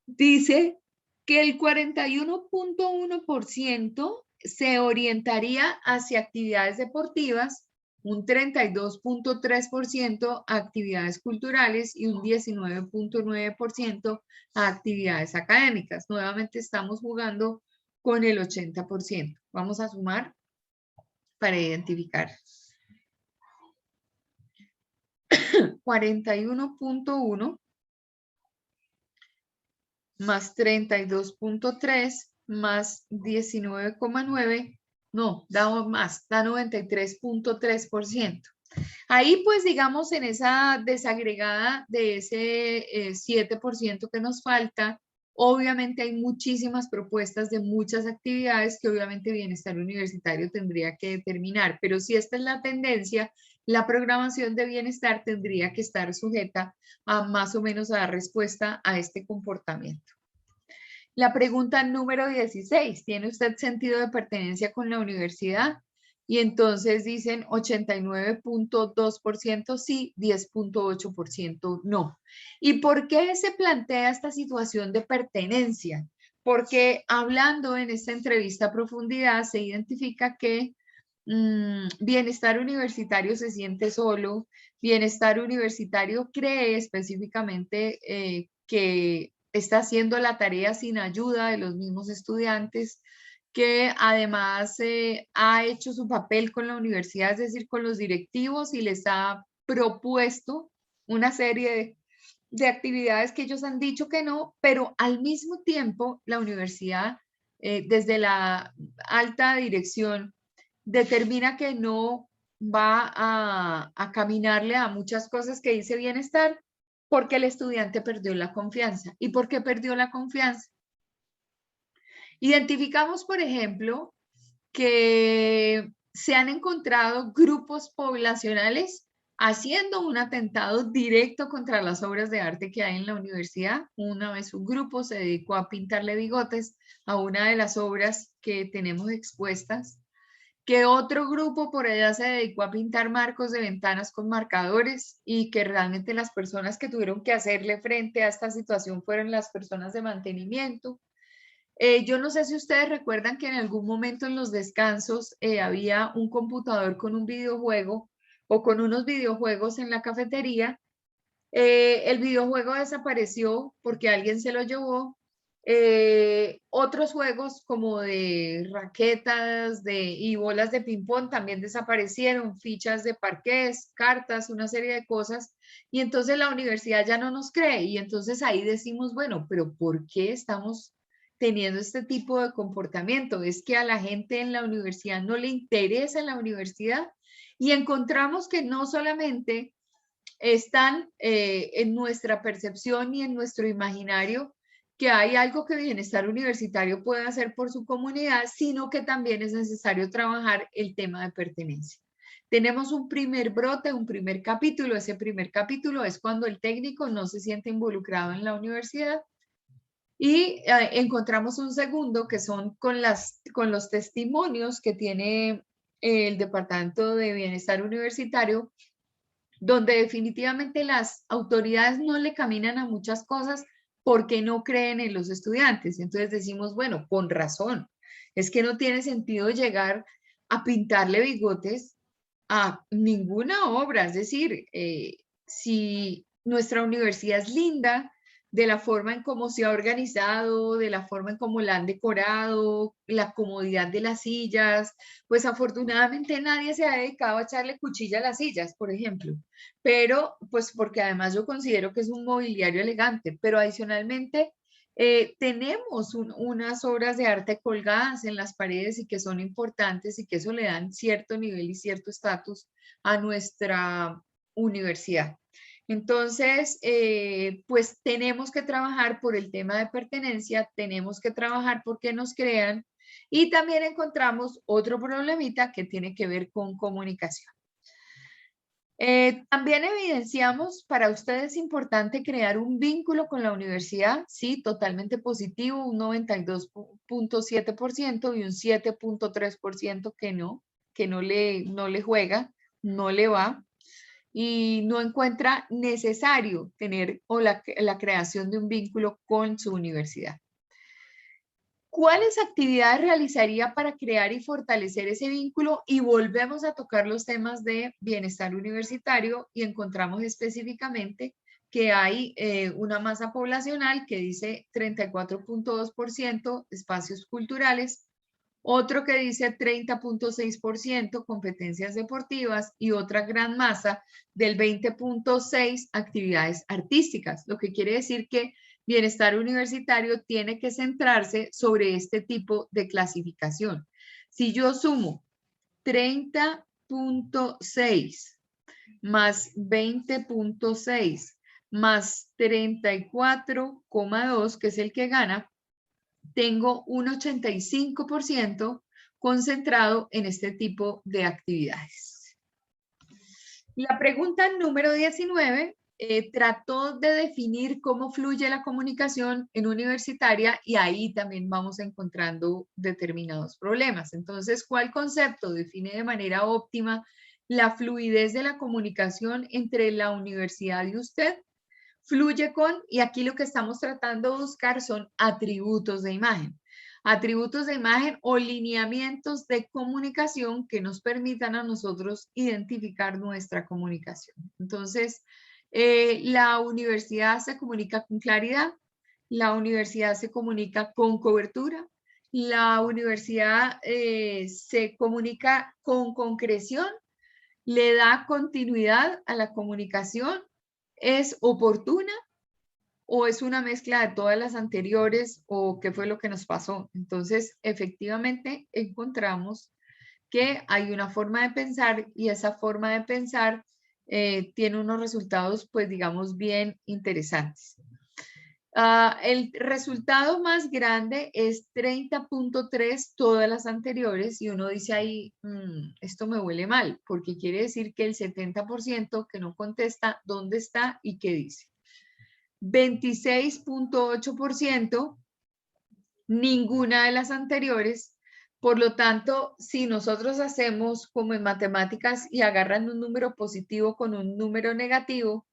Dice que el 41.1% se orientaría hacia actividades deportivas, un 32.3% a actividades culturales y un 19.9% a actividades académicas. Nuevamente estamos jugando con el 80%. Vamos a sumar para identificar. 41.1 más 32.3 más 19,9, no, da más, da 93.3%. Ahí pues digamos en esa desagregada de ese 7% que nos falta, obviamente hay muchísimas propuestas de muchas actividades que obviamente bienestar universitario tendría que determinar, pero si esta es la tendencia, la programación de bienestar tendría que estar sujeta a más o menos a dar respuesta a este comportamiento. La pregunta número 16, ¿tiene usted sentido de pertenencia con la universidad? Y entonces dicen 89.2% sí, 10.8% no. ¿Y por qué se plantea esta situación de pertenencia? Porque hablando en esta entrevista a profundidad se identifica que bienestar universitario se siente solo, bienestar universitario cree específicamente que está haciendo la tarea sin ayuda de los mismos estudiantes, que además ha hecho su papel con la universidad, es decir, con los directivos, y les ha propuesto una serie de actividades que ellos han dicho que no, pero al mismo tiempo la universidad, desde la alta dirección, determina que no va a caminarle a muchas cosas que dice bienestar, porque el estudiante perdió la confianza. ¿Y por qué perdió la confianza? Identificamos, por ejemplo, que se han encontrado grupos poblacionales haciendo un atentado directo contra las obras de arte que hay en la universidad. Una vez un grupo se dedicó a pintarle bigotes a una de las obras que tenemos expuestas, que otro grupo por allá se dedicó a pintar marcos de ventanas con marcadores, y que realmente las personas que tuvieron que hacerle frente a esta situación fueron las personas de mantenimiento. Yo no sé si ustedes recuerdan que en algún momento en los descansos había un computador con un videojuego o con unos videojuegos en la cafetería. El videojuego desapareció porque alguien se lo llevó. Otros juegos como de raquetas y bolas de ping-pong también desaparecieron, fichas de parqués, cartas, una serie de cosas. Y entonces la universidad ya no nos cree, y entonces ahí decimos, bueno, pero ¿por qué estamos teniendo este tipo de comportamiento? Es que a la gente en la universidad no le interesa la universidad, y encontramos que no solamente están en nuestra percepción y en nuestro imaginario que hay algo que Bienestar Universitario puede hacer por su comunidad, sino que también es necesario trabajar el tema de pertenencia. Tenemos un primer brote, un primer capítulo. Ese primer capítulo es cuando el técnico no se siente involucrado en la universidad. Y encontramos un segundo, que son con los testimonios que tiene el Departamento de Bienestar Universitario, donde definitivamente las autoridades no le caminan a muchas cosas porque no creen en los estudiantes. Entonces decimos, bueno, con razón, es que no tiene sentido llegar a pintarle bigotes a ninguna obra. Es decir, si nuestra universidad es linda, de la forma en cómo se ha organizado, de la forma en cómo la han decorado, la comodidad de las sillas, pues afortunadamente nadie se ha dedicado a echarle cuchilla a las sillas, por ejemplo, pero pues porque además yo considero que es un mobiliario elegante, pero adicionalmente tenemos unas obras de arte colgadas en las paredes y que son importantes, y que eso le dan cierto nivel y cierto estatus a nuestra universidad. Entonces, pues tenemos que trabajar por el tema de pertenencia, tenemos que trabajar porque nos crean, y también encontramos otro problemita que tiene que ver con comunicación. También evidenciamos, para ustedes es importante crear un vínculo con la universidad, sí, totalmente positivo, un 92.7% y un 7.3% que no le juega, no le va, y no encuentra necesario tener la creación de un vínculo con su universidad. ¿Cuáles actividades realizaría para crear y fortalecer ese vínculo? Y volvemos a tocar los temas de bienestar universitario, y encontramos específicamente que hay una masa poblacional que dice 34.2% espacios culturales, otro que dice 30.6% competencias deportivas, y otra gran masa del 20.6% actividades artísticas, lo que quiere decir que bienestar universitario tiene que centrarse sobre este tipo de clasificación. Si yo sumo 30.6 más 20.6 más 34,2, que es el que gana, tengo un 85% concentrado en este tipo de actividades. La pregunta número 19 trató de definir cómo fluye la comunicación en universitaria, y ahí también vamos encontrando determinados problemas. Entonces, ¿cuál concepto define de manera óptima la fluidez de la comunicación entre la universidad y usted? Fluye con, y aquí lo que estamos tratando de buscar son atributos de imagen. Atributos de imagen o lineamientos de comunicación que nos permitan a nosotros identificar nuestra comunicación. Entonces, la universidad se comunica con claridad, la universidad se comunica con cobertura, la universidad se comunica con concreción, le da continuidad a la comunicación, es oportuna o es una mezcla de todas las anteriores o qué fue lo que nos pasó. Entonces, efectivamente, encontramos que hay una forma de pensar y esa forma de pensar tiene unos resultados, pues digamos, bien interesantes. El resultado más grande es 30.3 todas las anteriores y uno dice ahí, esto me huele mal, porque quiere decir que el 70% que no contesta dónde está y qué dice. 26.8% ninguna de las anteriores. Por lo tanto, si nosotros hacemos como en matemáticas y agarran un número positivo con un número negativo,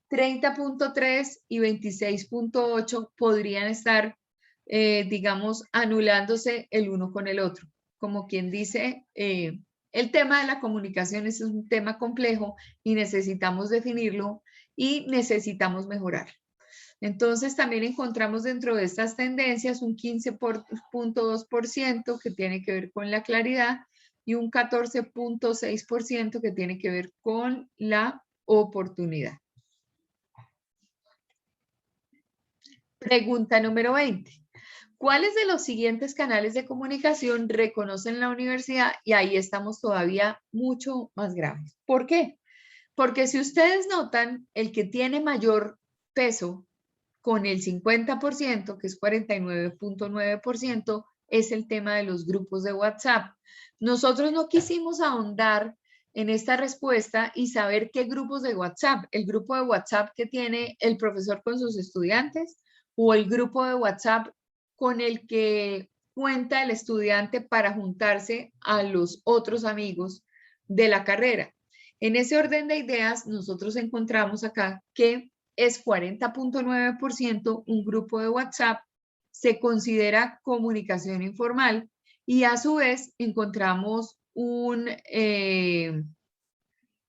30.3 y 26.8 podrían estar, digamos, anulándose el uno con el otro. Como quien dice, el tema de la comunicación es un tema complejo y necesitamos definirlo y necesitamos mejorar. Entonces también encontramos dentro de estas tendencias un 15.2% que tiene que ver con la claridad y un 14.6% que tiene que ver con la oportunidad. Pregunta número 20. ¿Cuáles de los siguientes canales de comunicación reconocen la universidad? Y ahí estamos todavía mucho más graves. ¿Por qué? Porque si ustedes notan, el que tiene mayor peso con el 50%, que es 49.9%, es el tema de los grupos de WhatsApp. Nosotros no quisimos ahondar en esta respuesta y saber qué grupos de WhatsApp, el grupo de WhatsApp que tiene el profesor con sus estudiantes o el grupo de WhatsApp con el que cuenta el estudiante para juntarse a los otros amigos de la carrera. En ese orden de ideas, nosotros encontramos acá que es 40.9% un grupo de WhatsApp, se considera comunicación informal y a su vez encontramos un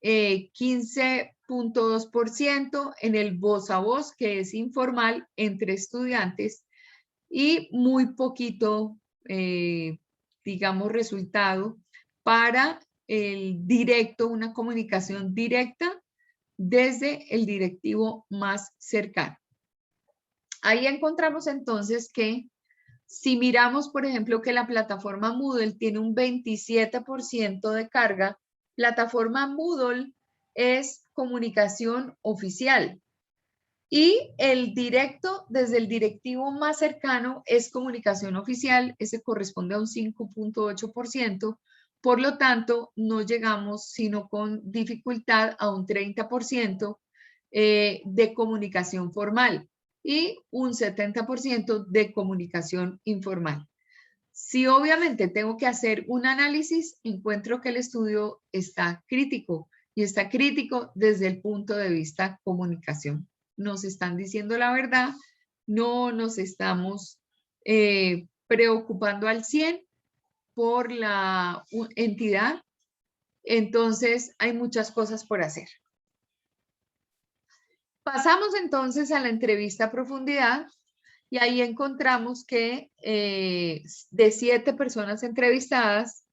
15.2% en el voz a voz, que es informal entre estudiantes y muy poquito, digamos, resultado para el directo, una comunicación directa desde el directivo más cercano. Ahí encontramos entonces que si miramos, por ejemplo, que la plataforma Moodle tiene un 27% de carga, plataforma Moodle es comunicación oficial y el directo desde el directivo más cercano es comunicación oficial, ese corresponde a un 5.8%. Por lo tanto, no llegamos sino con dificultad a un 30% de comunicación formal y un 70% de comunicación informal. Si obviamente tengo que hacer un análisis, encuentro que el estudio está crítico y está crítico desde el punto de vista comunicación. Nos están diciendo la verdad, no nos estamos preocupando al 100 por la entidad, entonces hay muchas cosas por hacer. Pasamos entonces a la entrevista a profundidad y ahí encontramos que de 7 personas entrevistadas,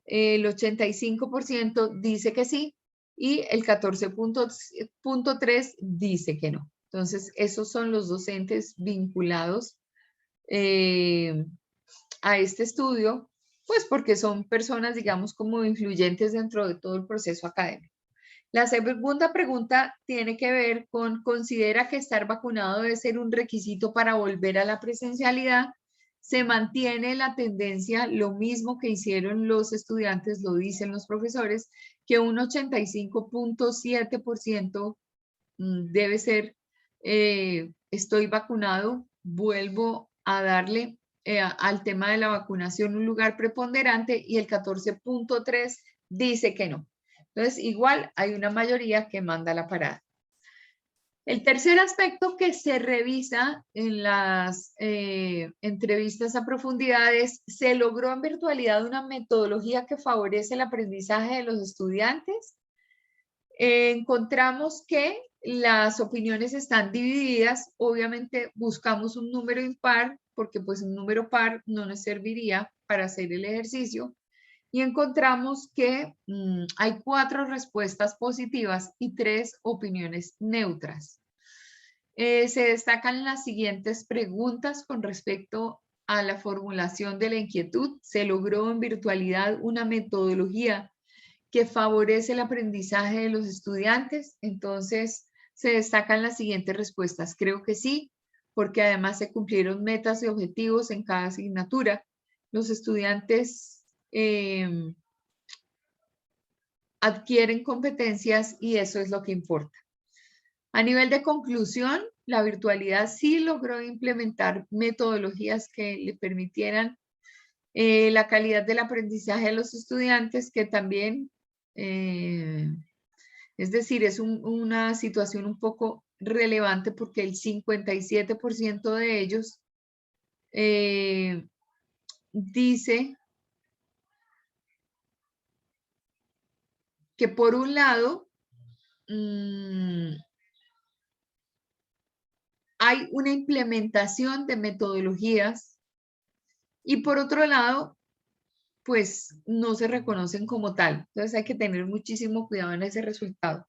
el 85% dice que sí y el 14.3 dice que no. Entonces, esos son los docentes vinculados a este estudio, pues porque son personas, digamos, como influyentes dentro de todo el proceso académico. La segunda pregunta tiene que ver con, ¿considera que estar vacunado debe ser un requisito para volver a la presencialidad? Se mantiene la tendencia, lo mismo que hicieron los estudiantes, lo dicen los profesores, que un 85.7% debe ser, estoy vacunado, vuelvo a darle al tema de la vacunación un lugar preponderante y el 14.3% dice que no. Entonces, igual hay una mayoría que manda la parada. El tercer aspecto que se revisa en las entrevistas a profundidad es, ¿se logró en virtualidad una metodología que favorece el aprendizaje de los estudiantes? Encontramos que las opiniones están divididas. Obviamente buscamos un número impar porque pues un número par no nos serviría para hacer el ejercicio. Y encontramos que hay 4 respuestas positivas y 3 opiniones neutras. Se destacan las siguientes preguntas con respecto a la formulación de la inquietud. Se logró en virtualidad una metodología que favorece el aprendizaje de los estudiantes. Entonces, se destacan las siguientes respuestas. Creo que sí, porque además se cumplieron metas y objetivos en cada asignatura. Los estudiantes adquieren competencias y eso es lo que importa. A nivel de conclusión, la virtualidad sí logró implementar metodologías que le permitieran la calidad del aprendizaje de los estudiantes, que también, es decir, es una situación un poco relevante porque el 57% de ellos dice que por un lado hay una implementación de metodologías y por otro lado, pues no se reconocen como tal. Entonces hay que tener muchísimo cuidado en ese resultado.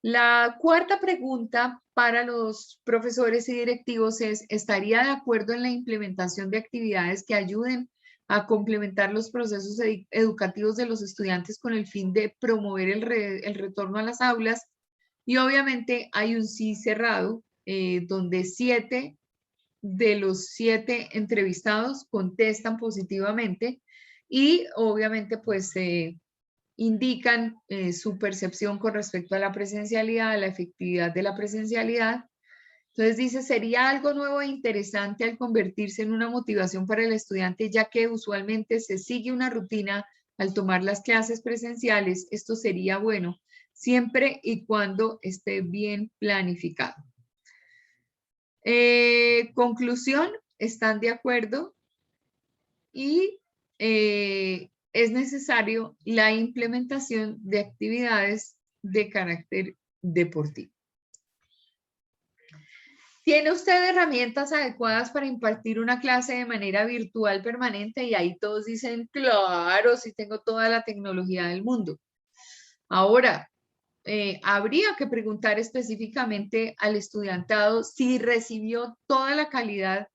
La cuarta pregunta para los profesores y directivos es, ¿estaría de acuerdo en la implementación de actividades que ayuden a complementar los procesos educativos de los estudiantes con el fin de promover el retorno a las aulas? Y obviamente hay un sí cerrado, donde 7 de los 7 entrevistados contestan positivamente y obviamente pues indican su percepción con respecto a la presencialidad, a la efectividad de la presencialidad. Entonces dice, sería algo nuevo e interesante al convertirse en una motivación para el estudiante, ya que usualmente se sigue una rutina al tomar las clases presenciales. Esto sería bueno, siempre y cuando esté bien planificado. Conclusión, están de acuerdo y es necesario la implementación de actividades de carácter deportivo. ¿Tiene usted herramientas adecuadas para impartir una clase de manera virtual permanente? Y ahí todos dicen, claro, sí tengo toda la tecnología del mundo. Ahora, habría que preguntar específicamente al estudiantado si recibió toda la calidad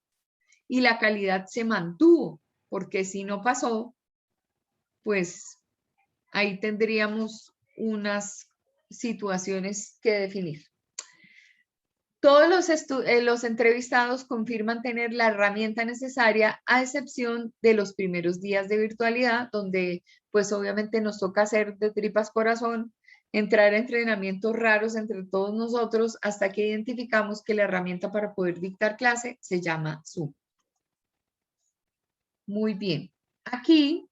y la calidad se mantuvo, porque si no pasó, pues ahí tendríamos unas situaciones que definir. Todos los entrevistados confirman tener la herramienta necesaria, a excepción de los primeros días de virtualidad, donde pues obviamente nos toca hacer de tripas corazón, entrar a entrenamientos raros entre todos nosotros hasta que identificamos que la herramienta para poder dictar clase se llama Zoom. Muy bien. Aquí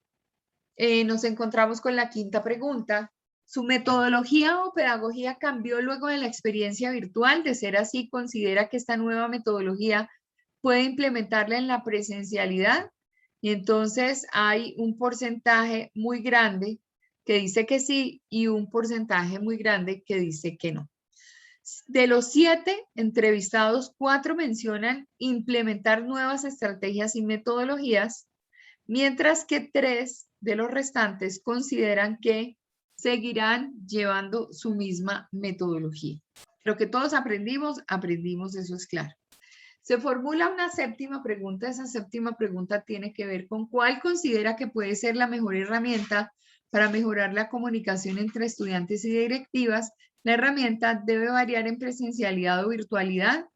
nos encontramos con la quinta pregunta. ¿Su metodología o pedagogía cambió luego de la experiencia virtual? De ser así, ¿considera que esta nueva metodología puede implementarla en la presencialidad? Y entonces hay un porcentaje muy grande que dice que sí y un porcentaje muy grande que dice que no. De los 7 entrevistados, 4 mencionan implementar nuevas estrategias y metodologías, mientras que 3 de los restantes consideran que seguirán llevando su misma metodología. Lo que todos aprendimos, eso es claro. Se formula una séptima pregunta. Esa séptima pregunta tiene que ver con cuál considera que puede ser la mejor herramienta para mejorar la comunicación entre estudiantes y directivas. La herramienta debe variar en presencialidad o virtualidad.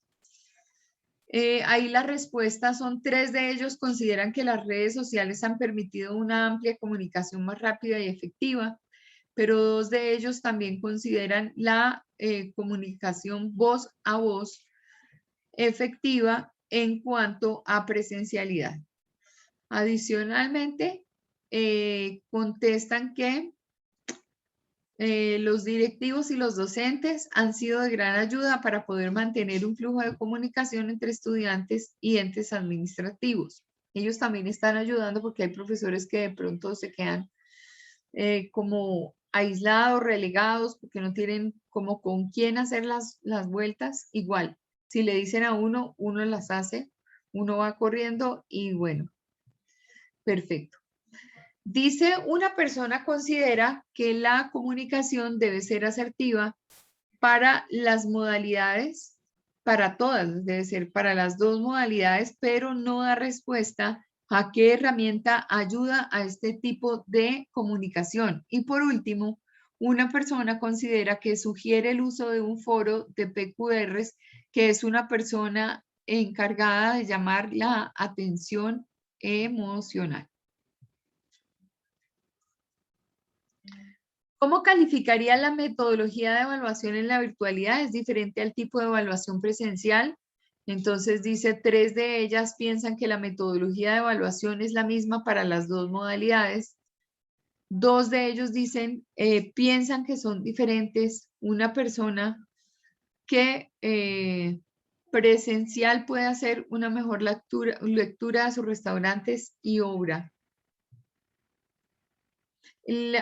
Ahí las respuestas son 3 de ellos consideran que las redes sociales han permitido una amplia comunicación más rápida y efectiva, pero 2 de ellos también consideran la comunicación voz a voz efectiva en cuanto a presencialidad. Adicionalmente, contestan que los directivos y los docentes han sido de gran ayuda para poder mantener un flujo de comunicación entre estudiantes y entes administrativos. Ellos también están ayudando porque hay profesores que de pronto se quedan como aislados, relegados, porque no tienen como con quién hacer las vueltas. Igual, si le dicen a uno, uno las hace. uno va corriendo y bueno, perfecto. Dice, una persona considera que la comunicación debe ser asertiva para las modalidades, para todas, debe ser para las dos modalidades, pero no da respuesta a qué herramienta ayuda a este tipo de comunicación. Y por último, una persona considera que sugiere el uso de un foro de PQRs, que es una persona encargada de llamar la atención emocional. ¿Cómo calificaría la metodología de evaluación en la virtualidad? Es diferente al tipo de evaluación presencial. Entonces dice, 3 de ellas piensan que la metodología de evaluación es la misma para las dos modalidades. 2 de ellos dicen, piensan que son diferentes. Una persona que presencial puede hacer una mejor lectura de sus restaurantes y obra.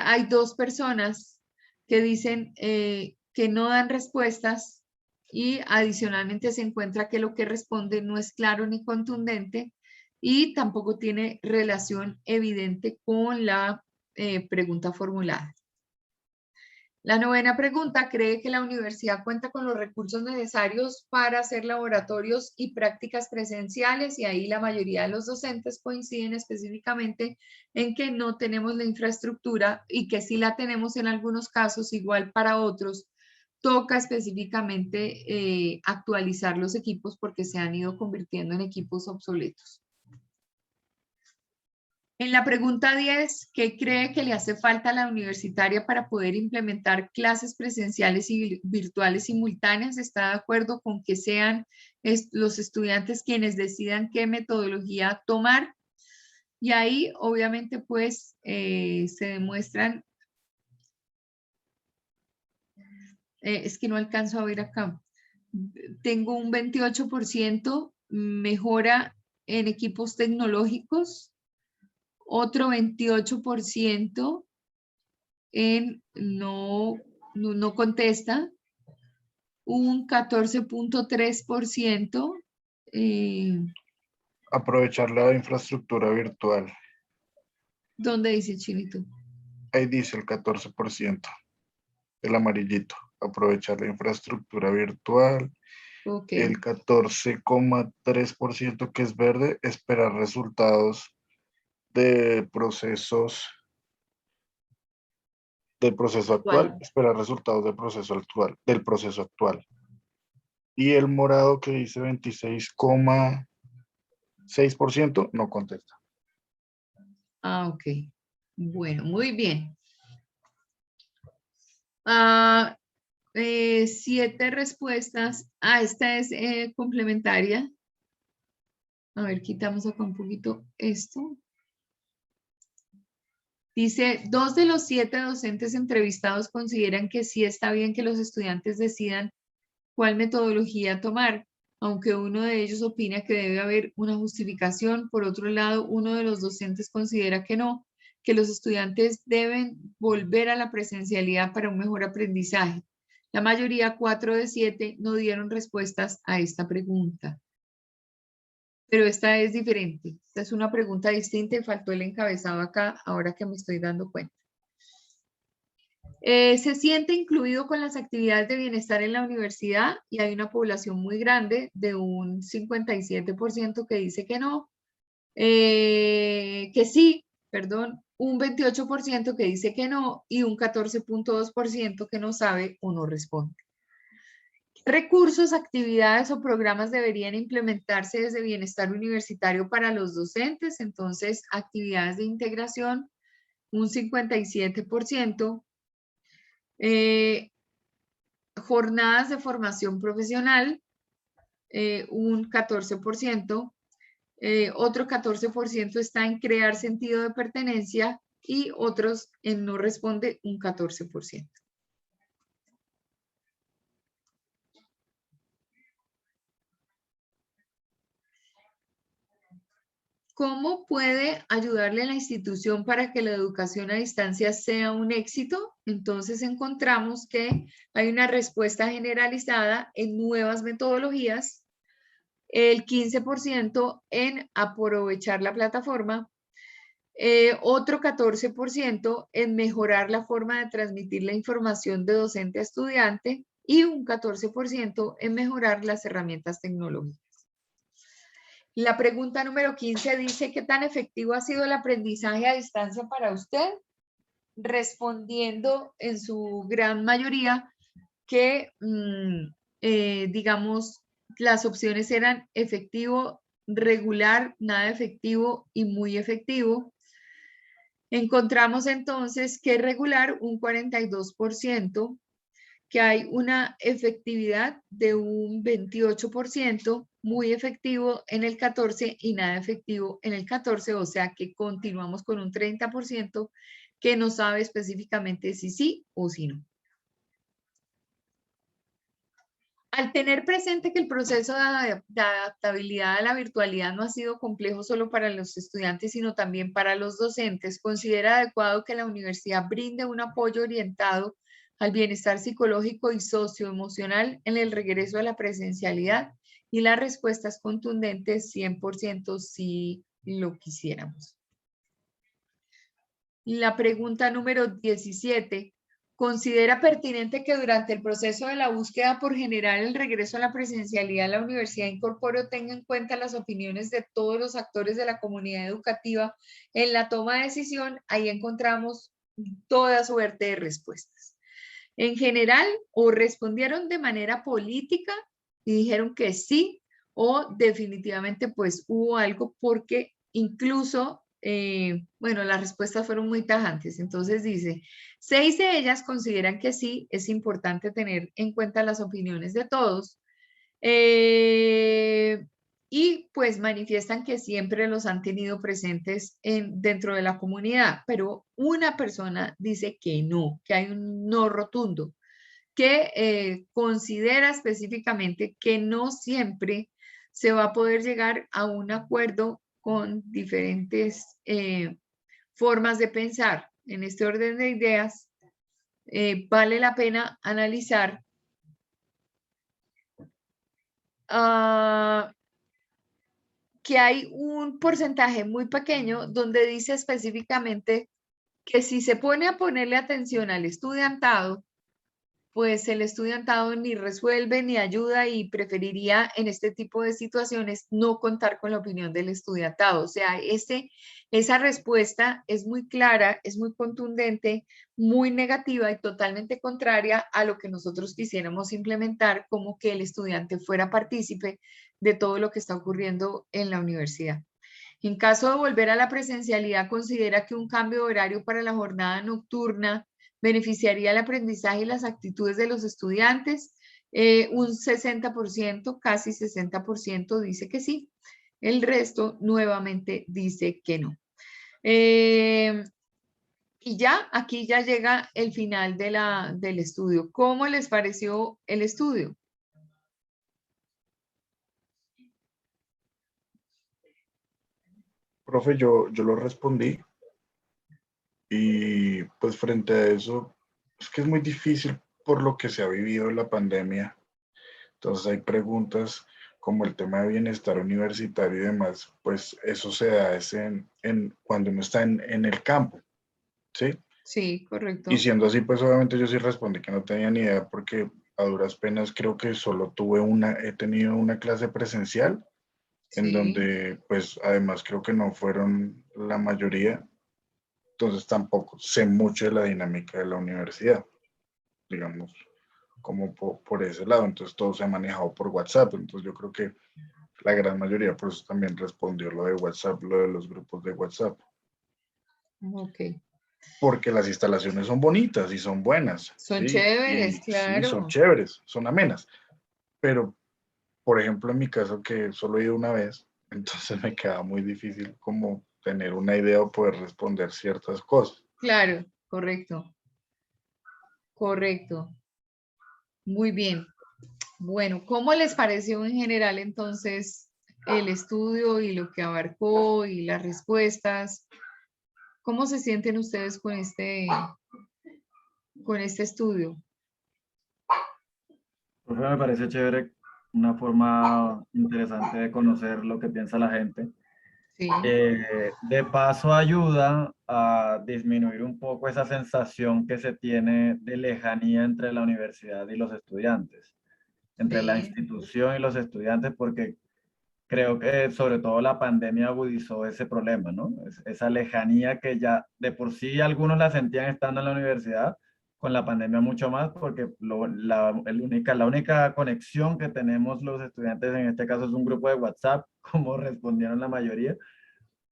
Hay 2 personas que dicen que no dan respuestas y adicionalmente se encuentra que lo que responde no es claro ni contundente y tampoco tiene relación evidente con la pregunta formulada. La 9ª pregunta, ¿cree que la universidad cuenta con los recursos necesarios para hacer laboratorios y prácticas presenciales? Y ahí la mayoría de los docentes coinciden específicamente en que no tenemos la infraestructura y que sí la tenemos en algunos casos, igual para otros. Toca específicamente actualizar los equipos porque se han ido convirtiendo en equipos obsoletos. En la pregunta 10, ¿qué cree que le hace falta a la universitaria para poder implementar clases presenciales y virtuales simultáneas? ¿Está de acuerdo con que sean los estudiantes quienes decidan qué metodología tomar? Y ahí, obviamente, pues, se demuestran... es que no alcanzo a ver acá. Tengo un 28% mejora en equipos tecnológicos, otro 28% en no contesta, un 14.3%. Aprovechar la infraestructura virtual. ¿Dónde dice, Chinito? Ahí dice el 14%, el amarillito. Aprovechar la infraestructura virtual. Okay. El 14,3% que es verde, esperar resultados de procesos del proceso actual, esperar resultados del proceso actual. Y el morado que dice 26,6% no contesta. Ah, ok. Bueno, muy bien. 7 respuestas. Esta es complementaria. A ver, quitamos acá un poquito esto. Dice, 2 de los 7 docentes entrevistados consideran que sí está bien que los estudiantes decidan cuál metodología tomar, aunque uno de ellos opina que debe haber una justificación. Por otro lado, uno de los docentes considera que no, que los estudiantes deben volver a la presencialidad para un mejor aprendizaje. La mayoría, 4 de 7, no dieron respuestas a esta pregunta. Pero esta es diferente. Esta es una pregunta distinta y faltó el encabezado acá, ahora que me estoy dando cuenta. Se siente incluido con las actividades de bienestar en la universidad y hay una población muy grande de un 57% que dice que no, que sí, perdón, un 28% que dice que no y un 14.2% que no sabe o no responde. ¿Qué recursos, actividades o programas deberían implementarse desde bienestar universitario para los docentes? Entonces, actividades de integración, un 57%. Jornadas de formación profesional, un 14%, otro 14% está en crear sentido de pertenencia y otros en no responde, un 14%. ¿Cómo puede ayudarle a la institución para que la educación a distancia sea un éxito? Entonces encontramos que hay una respuesta generalizada en nuevas metodologías, el 15% en aprovechar la plataforma, otro 14% en mejorar la forma de transmitir la información de docente a estudiante y un 14% en mejorar las herramientas tecnológicas. La pregunta número 15 dice, ¿qué tan efectivo ha sido el aprendizaje a distancia para usted? Respondiendo en su gran mayoría que, digamos, las opciones eran efectivo, regular, nada efectivo y muy efectivo. Encontramos entonces que regular un 42%, que hay una efectividad de un 28%, muy efectivo en el 14% y nada efectivo en el 14%, o sea que continuamos con un 30% que no sabe específicamente si sí o si no. Al tener presente que el proceso de adaptabilidad a la virtualidad no ha sido complejo solo para los estudiantes, sino también para los docentes, considera adecuado que la universidad brinde un apoyo orientado al bienestar psicológico y socioemocional en el regreso a la presencialidad, y la respuesta es contundente, 100% si lo quisiéramos. La pregunta número 17. ¿Considera pertinente que durante el proceso de la búsqueda por generar el regreso a la presencialidad, la universidad incorpore o tenga en cuenta las opiniones de todos los actores de la comunidad educativa en la toma de decisión? Ahí encontramos toda suerte de respuestas. En general, o respondieron de manera política y dijeron que sí, o definitivamente pues hubo algo, porque incluso bueno, las respuestas fueron muy tajantes. Entonces dice, 6 de ellas consideran que sí, es importante tener en cuenta las opiniones de todos. Y pues manifiestan que siempre los han tenido presentes dentro de la comunidad, pero una persona dice que no, que hay un no rotundo, que considera específicamente que no siempre se va a poder llegar a un acuerdo con diferentes formas de pensar. En este orden de ideas, vale la pena analizar que hay un porcentaje muy pequeño donde dice específicamente que si se pone a ponerle atención al estudiantado, pues el estudiantado ni resuelve ni ayuda y preferiría en este tipo de situaciones no contar con la opinión del estudiantado. O sea, esa respuesta es muy clara, es muy contundente, muy negativa y totalmente contraria a lo que nosotros quisiéramos implementar, como que el estudiante fuera partícipe de todo lo que está ocurriendo en la universidad. En caso de volver a la presencialidad, considera que un cambio de horario para la jornada nocturna beneficiaría el aprendizaje y las actitudes de los estudiantes. Un 60%, casi 60% dice que sí. El resto nuevamente dice que no. Y ya, aquí ya llega el final del estudio. ¿Cómo les pareció el estudio? Profe, yo lo respondí y pues frente a eso, es que es muy difícil por lo que se ha vivido en la pandemia. Entonces hay preguntas como el tema de bienestar universitario y demás, pues eso se da cuando uno está en el campo, ¿sí? Sí, correcto. Y siendo así, pues obviamente yo sí respondí que no tenía ni idea porque a duras penas creo que solo he tenido una clase presencial en Sí. donde pues además creo que no fueron la mayoría, entonces tampoco sé mucho de la dinámica de la universidad, digamos, como por ese lado, entonces todo se ha manejado por WhatsApp, entonces yo creo que la gran mayoría por eso también respondió lo de WhatsApp, lo de los grupos de WhatsApp. Ok. Porque las instalaciones son bonitas y son buenas. Son ¿sí? chéveres, Y claro. sí, son chéveres, son amenas. Pero, por ejemplo, en mi caso, que solo he ido una vez, entonces me queda muy difícil como tener una idea o poder responder ciertas cosas. Claro, correcto. Correcto. Muy bien. Bueno, ¿cómo les pareció en general entonces el estudio y lo que abarcó y las respuestas? ¿Cómo se sienten ustedes con este estudio? Profe, me parece chévere una forma interesante de conocer lo que piensa la gente. Sí, De paso ayuda a disminuir un poco esa sensación que se tiene de lejanía entre la universidad y los estudiantes, entre la sí, institución y los estudiantes, porque creo que sobre todo la pandemia agudizó ese problema, ¿no? Esa lejanía que ya de por sí algunos la sentían estando en la universidad, con la pandemia mucho más, porque la única conexión que tenemos los estudiantes en este caso es un grupo de WhatsApp, como respondieron la mayoría.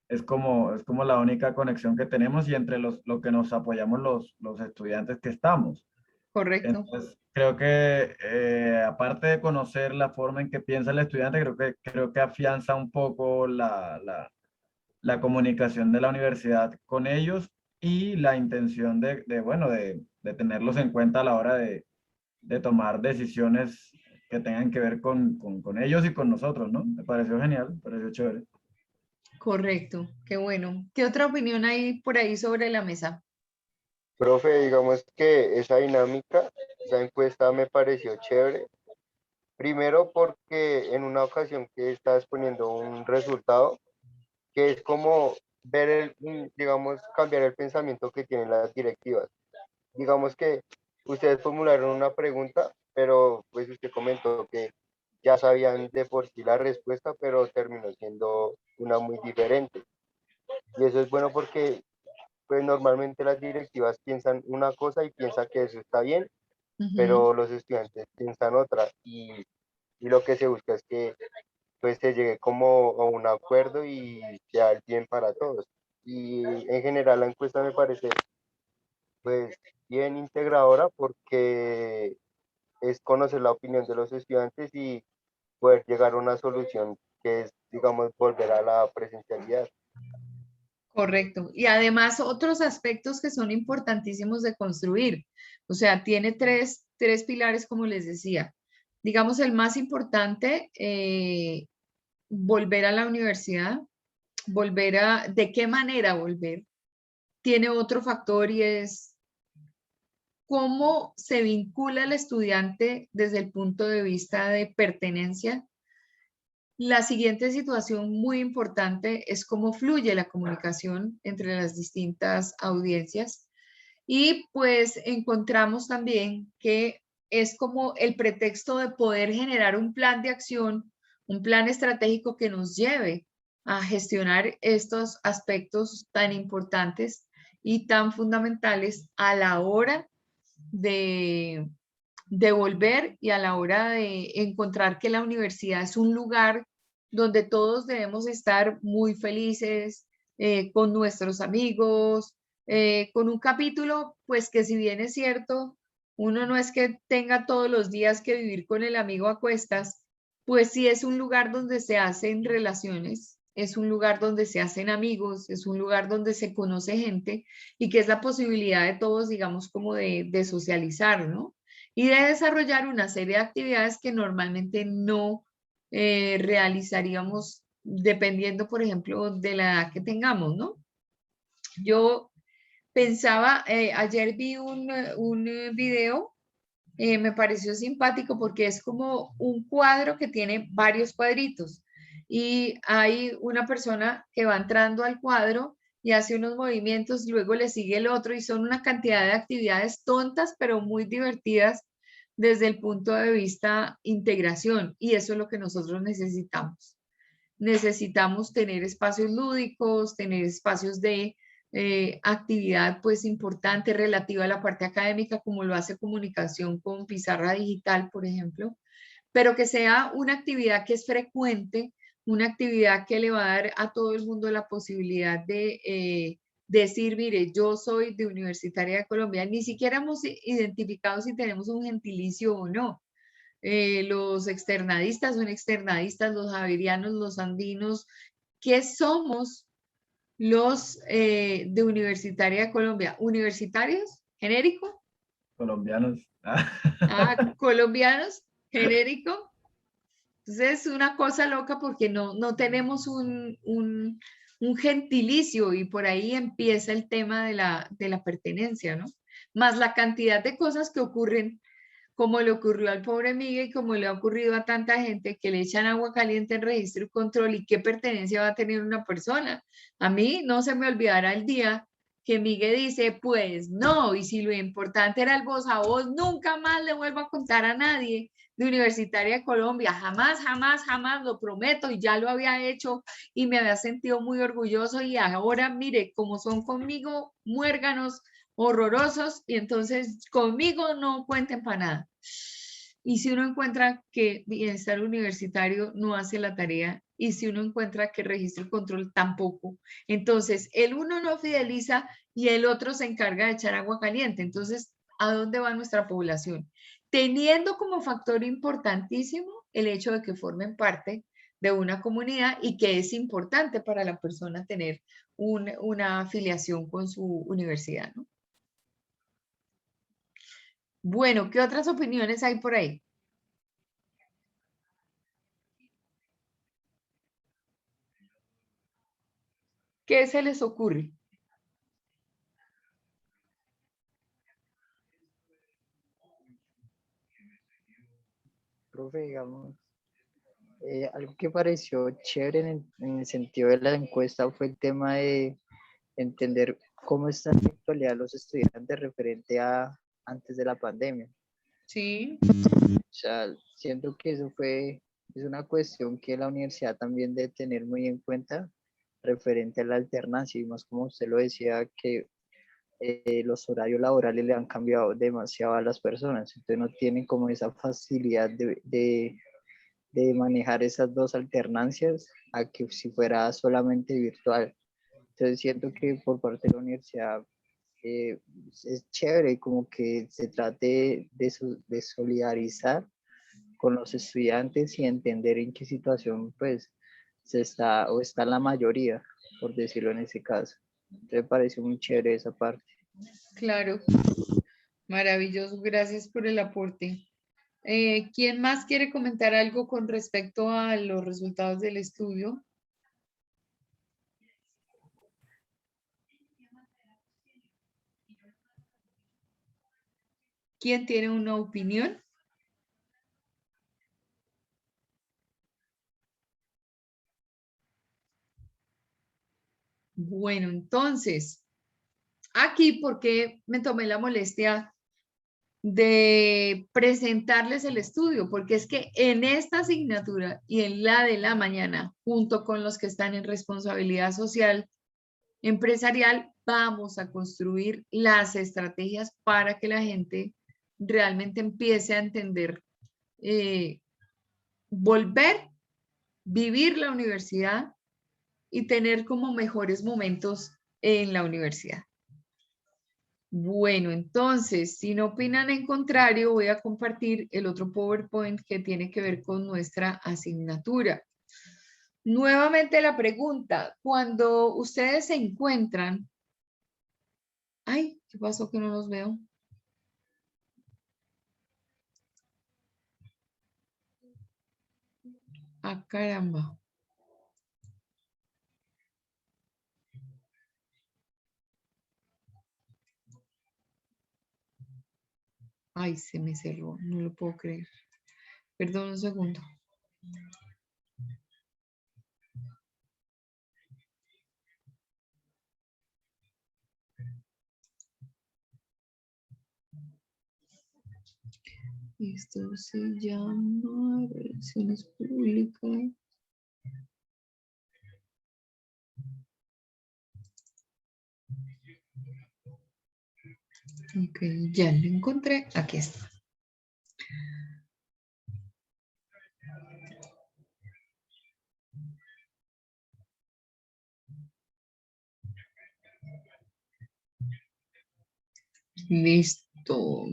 Es como la única conexión que tenemos y entre lo que nos apoyamos los estudiantes que estamos. correcto. Entonces, creo que aparte de conocer la forma en que piensa el estudiante, creo que afianza un poco la comunicación de la universidad con ellos y la intención bueno, de tenerlos en cuenta a la hora de tomar decisiones que tengan que ver con ellos y con nosotros, ¿no? Me pareció genial, me pareció chévere. Correcto, qué bueno. ¿Qué otra opinión hay por ahí sobre la mesa? Profe, digamos que esa dinámica, esa encuesta me pareció chévere. Primero porque en una ocasión que estaba exponiendo un resultado que es como ver digamos, cambiar el pensamiento que tienen las directivas. Digamos que ustedes formularon una pregunta, pero pues usted comentó que ya sabían de por sí la respuesta, pero terminó siendo una muy diferente. Y eso es bueno porque pues normalmente las directivas piensan una cosa y piensan que eso está bien, Ujú. pero los estudiantes piensan otra y lo que se busca es que pues se llegue como a un acuerdo y sea el bien para todos. Y en general la encuesta me parece pues bien integradora porque es conocer la opinión de los estudiantes y poder llegar a una solución que es, digamos, volver a la presencialidad. Correcto. Y además otros aspectos que son importantísimos de construir. O sea, tiene tres pilares, como les decía. Digamos, el más importante, volver a la universidad, ¿de qué manera volver? Tiene otro factor y es cómo se vincula el estudiante desde el punto de vista de pertenencia. La siguiente situación muy importante es cómo fluye la comunicación entre las distintas audiencias y pues encontramos también que es como el pretexto de poder generar un plan de acción, un plan estratégico que nos lleve a gestionar estos aspectos tan importantes y tan fundamentales a la hora de, de volver y a la hora de encontrar que la universidad es un lugar donde todos debemos estar muy felices, con nuestros amigos, con un capítulo, pues que si bien es cierto, uno no es que tenga todos los días que vivir con el amigo a cuestas, pues sí es un lugar donde se hacen relaciones, es un lugar donde se hacen amigos, es un lugar donde se conoce gente y que es la posibilidad de todos, digamos, como de socializar, ¿no? Y de desarrollar una serie de actividades que normalmente no realizaríamos dependiendo, por ejemplo, de la edad que tengamos, ¿no? Yo pensaba, ayer vi un video, me pareció simpático porque es como un cuadro que tiene varios cuadritos y hay una persona que va entrando al cuadro y hace unos movimientos, luego le sigue el otro y son una cantidad de actividades tontas pero muy divertidas desde el punto de vista integración y eso es lo que nosotros necesitamos. Necesitamos tener espacios lúdicos, tener espacios de actividad pues importante relativa a la parte académica, como lo hace comunicación con pizarra digital, por ejemplo, pero que sea una actividad que es frecuente, una actividad que le va a dar a todo el mundo la posibilidad de decir, mire, yo soy de Universitaria de Colombia, ni siquiera hemos identificado si tenemos un gentilicio o no. Los externadistas son externadistas, los javerianos, los andinos, ¿qué somos los de Universitaria de Colombia? ¿Universitarios? ¿Genérico? Colombianos. Ah, colombianos, genérico. Entonces es una cosa loca porque no tenemos un gentilicio y por ahí empieza el tema de la pertenencia, ¿no? Más la cantidad de cosas que ocurren como le ocurrió al pobre Miguel y como le ha ocurrido a tanta gente que le echan agua caliente en registro y control y qué pertenencia va a tener una persona. A mí no se me olvidará el día que Miguel dice, pues no, y si lo importante era el voz a voz, nunca más le vuelvo a contar a nadie de Universitaria de Colombia, jamás, jamás, jamás, lo prometo, y ya lo había hecho y me había sentido muy orgulloso y ahora mire cómo son conmigo muérganos horrorosos y entonces conmigo no cuenten para nada. Y si uno encuentra que bienestar universitario no hace la tarea y si uno encuentra que registro y control tampoco, entonces el uno no fideliza y el otro se encarga de echar agua caliente. Entonces, ¿a dónde va nuestra población? Teniendo como factor importantísimo el hecho de que formen parte de una comunidad y que es importante para la persona tener una afiliación con su universidad, ¿no? Bueno, ¿qué otras opiniones hay por ahí? ¿Qué se les ocurre? Profe, digamos, algo que pareció chévere en el sentido de la encuesta fue el tema de entender cómo están en la actualidad los estudiantes referente a antes de la pandemia. Sí. O sea, siento que es una cuestión que la universidad también debe tener muy en cuenta referente a la alternancia, y más como usted lo decía, que los horarios laborales le han cambiado demasiado a las personas, entonces no tienen como esa facilidad de manejar esas dos alternancias a que si fuera solamente virtual. Entonces siento que por parte de la universidad es chévere como que se trate de solidarizar con los estudiantes y entender en qué situación pues se está o está la mayoría, por decirlo en ese caso. Entonces me pareció muy chévere esa parte. Claro, maravilloso, gracias por el aporte. ¿Quién más quiere comentar algo con respecto a los resultados del estudio? ¿Quién tiene una opinión? Bueno, entonces, aquí porque me tomé la molestia de presentarles el estudio, porque es que en esta asignatura y en la de la mañana, junto con los que están en responsabilidad social empresarial, vamos a construir las estrategias para que la gente realmente empiece a entender, volver, vivir la universidad y tener como mejores momentos en la universidad. Bueno, entonces, si no opinan en contrario, voy a compartir el otro PowerPoint que tiene que ver con nuestra asignatura. Nuevamente la pregunta, cuando ustedes se encuentran... Ay, ¿qué pasó que no los veo? Ah, caramba. Ay, se me cerró, no lo puedo creer. Perdón un segundo. Esto se llama Relaciones Públicas. Ok, ya lo encontré. Aquí está. Listo.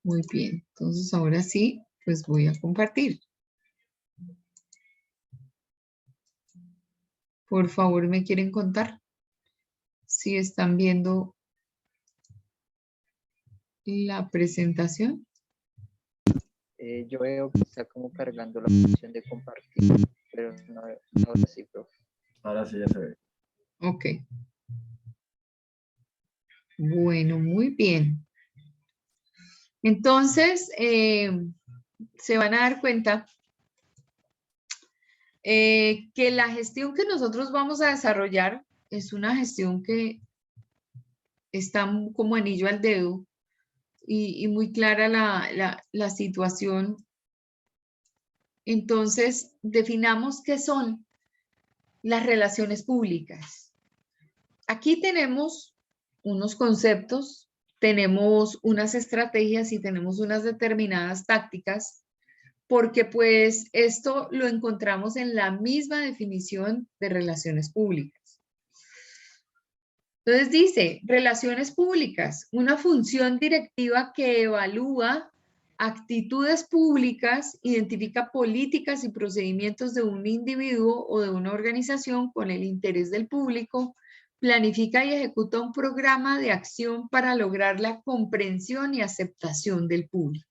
Muy bien. Entonces ahora sí, pues voy a compartir. Por favor, ¿me quieren contar si están viendo la presentación? Yo veo que está como cargando la opción de compartir, pero no ahora sí, profe. Ahora sí ya se ve. Ok. Bueno, muy bien. Entonces, se van a dar cuenta que la gestión que nosotros vamos a desarrollar es una gestión que está como anillo al dedo y muy clara la situación. Entonces, definamos qué son las relaciones públicas. Aquí tenemos unos conceptos, tenemos unas estrategias y tenemos unas determinadas tácticas, porque pues esto lo encontramos en la misma definición de relaciones públicas. Entonces dice, relaciones públicas, una función directiva que evalúa actitudes públicas, identifica políticas y procedimientos de un individuo o de una organización con el interés del público, planifica y ejecuta un programa de acción para lograr la comprensión y aceptación del público.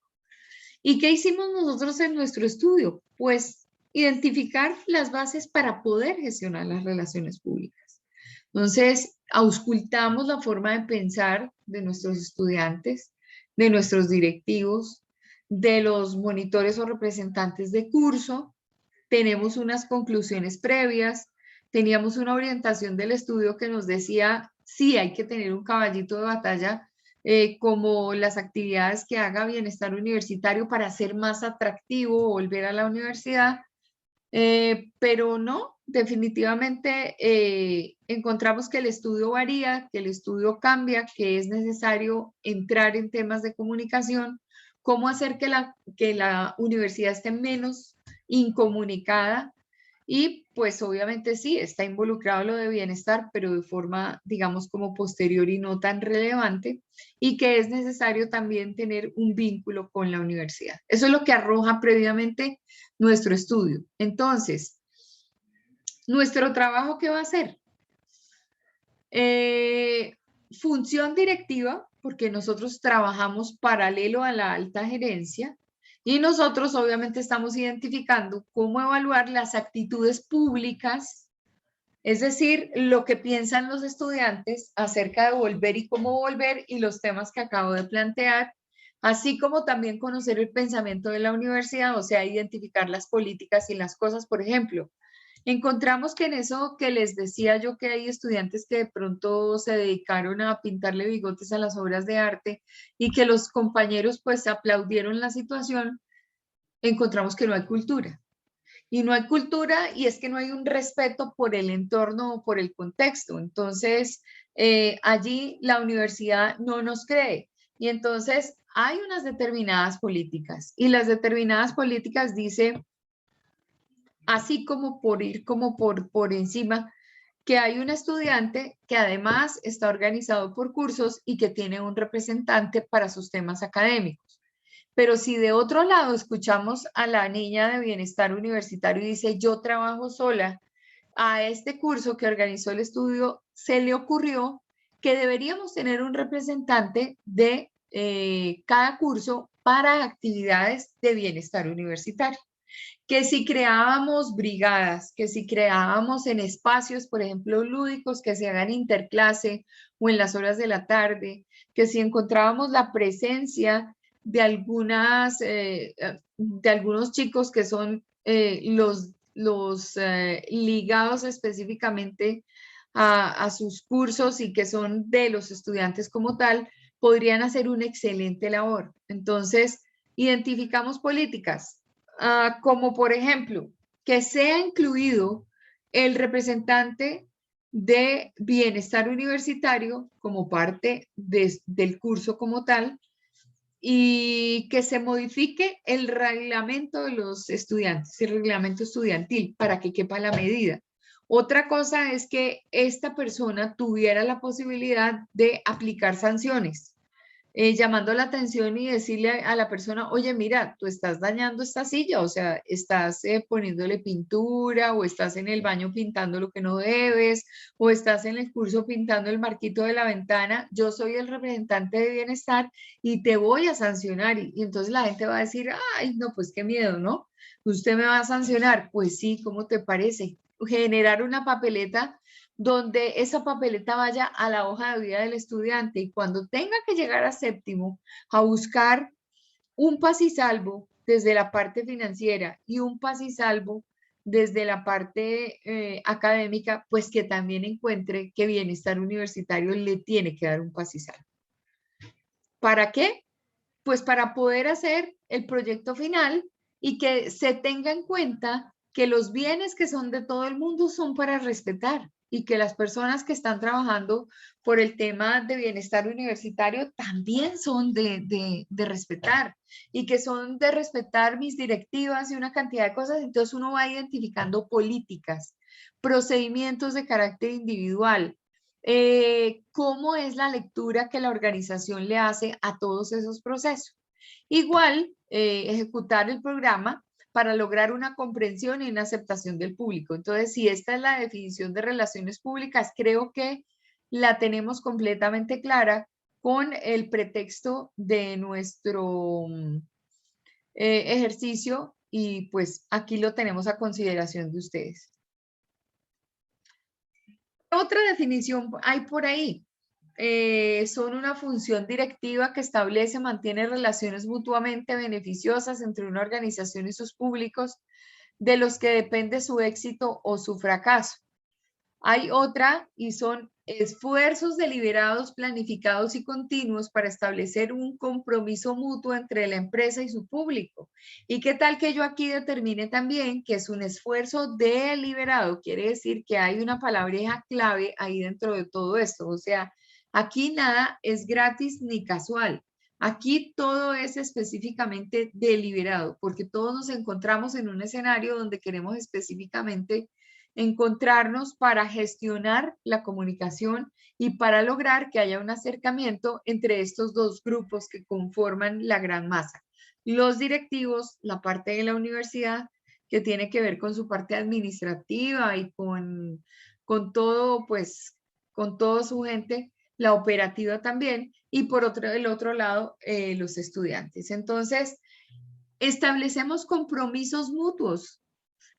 ¿Y qué hicimos nosotros en nuestro estudio? Pues identificar las bases para poder gestionar las relaciones públicas. Entonces, auscultamos la forma de pensar de nuestros estudiantes, de nuestros directivos, de los monitores o representantes de curso. Tenemos unas conclusiones previas, teníamos una orientación del estudio que nos decía, sí, hay que tener un caballito de batalla, como las actividades que haga Bienestar Universitario para hacer más atractivo volver a la universidad, pero no, definitivamente encontramos que el estudio varía, que el estudio cambia, que es necesario entrar en temas de comunicación, cómo hacer que la universidad esté menos incomunicada y pues obviamente sí, está involucrado lo de bienestar, pero de forma, digamos, como posterior y no tan relevante, y que es necesario también tener un vínculo con la universidad. Eso es lo que arroja previamente nuestro estudio. Entonces, ¿nuestro trabajo qué va a ser? Función directiva, porque nosotros trabajamos paralelo a la alta gerencia, y nosotros obviamente estamos identificando cómo evaluar las actitudes públicas, es decir, lo que piensan los estudiantes acerca de volver y cómo volver y los temas que acabo de plantear, así como también conocer el pensamiento de la universidad, o sea, identificar las políticas y las cosas. Por ejemplo, encontramos que en eso que les decía yo, que hay estudiantes que de pronto se dedicaron a pintarle bigotes a las obras de arte y que los compañeros pues aplaudieron la situación, encontramos que no hay cultura. Y no hay cultura y es que no hay un respeto por el entorno o por el contexto. Entonces, allí la universidad no nos cree. Y entonces hay unas determinadas políticas y las determinadas políticas dice, así como por ir como por encima, que hay un estudiante que además está organizado por cursos y que tiene un representante para sus temas académicos. Pero si de otro lado escuchamos a la niña de bienestar universitario y dice, yo trabajo sola, a este curso que organizó el estudio se le ocurrió que deberíamos tener un representante de cada curso para actividades de bienestar universitario. Que si creábamos brigadas, que si creábamos en espacios, por ejemplo, lúdicos que se hagan interclase o en las horas de la tarde, que si encontrábamos la presencia de algunos chicos que son los ligados específicamente a sus cursos y que son de los estudiantes como tal, podrían hacer una excelente labor. Entonces, identificamos políticas. Como por ejemplo, que sea incluido el representante de bienestar universitario como parte del curso como tal y que se modifique el reglamento de los estudiantes, el reglamento estudiantil para que quepa la medida. Otra cosa es que esta persona tuviera la posibilidad de aplicar sanciones. Llamando la atención y decirle a la persona, oye, mira, tú estás dañando esta silla, o sea, estás poniéndole pintura o estás en el baño pintando lo que no debes o estás en el curso pintando el marquito de la ventana, yo soy el representante de bienestar y te voy a sancionar. Y entonces la gente va a decir, ay, no, pues qué miedo, ¿no? ¿Usted me va a sancionar? Pues sí, ¿cómo te parece? Generar una papeleta donde esa papeleta vaya a la hoja de vida del estudiante y cuando tenga que llegar a séptimo a buscar un paz-y-salvo desde la parte financiera y un paz-y-salvo desde la parte académica, pues que también encuentre que bienestar universitario le tiene que dar un paz-y-salvo. ¿Para qué? Pues para poder hacer el proyecto final y que se tenga en cuenta que los bienes que son de todo el mundo son para respetar y que las personas que están trabajando por el tema de bienestar universitario también son de respetar y que son de respetar mis directivas y una cantidad de cosas. Entonces uno va identificando políticas, procedimientos de carácter individual, cómo es la lectura que la organización le hace a todos esos procesos. Igual, ejecutar el programa para lograr una comprensión y una aceptación del público. Entonces, si esta es la definición de relaciones públicas, creo que la tenemos completamente clara con el pretexto de nuestro ejercicio y pues aquí lo tenemos a consideración de ustedes. Otra definición hay por ahí. Son una función directiva que establece, mantiene relaciones mutuamente beneficiosas entre una organización y sus públicos, de los que depende su éxito o su fracaso. Hay otra y son esfuerzos deliberados, planificados y continuos para establecer un compromiso mutuo entre la empresa y su público. ¿Y qué tal que yo aquí determine también que es un esfuerzo deliberado? Quiere decir que hay una palabreja clave ahí dentro de todo esto. O sea, aquí nada es gratis ni casual. Aquí todo es específicamente deliberado, porque todos nos encontramos en un escenario donde queremos específicamente encontrarnos para gestionar la comunicación y para lograr que haya un acercamiento entre estos dos grupos que conforman la gran masa. Los directivos, la parte de la universidad, que tiene que ver con su parte administrativa y con todo, pues, con toda su gente, la operativa también, y por el otro lado, los estudiantes. Entonces, establecemos compromisos mutuos.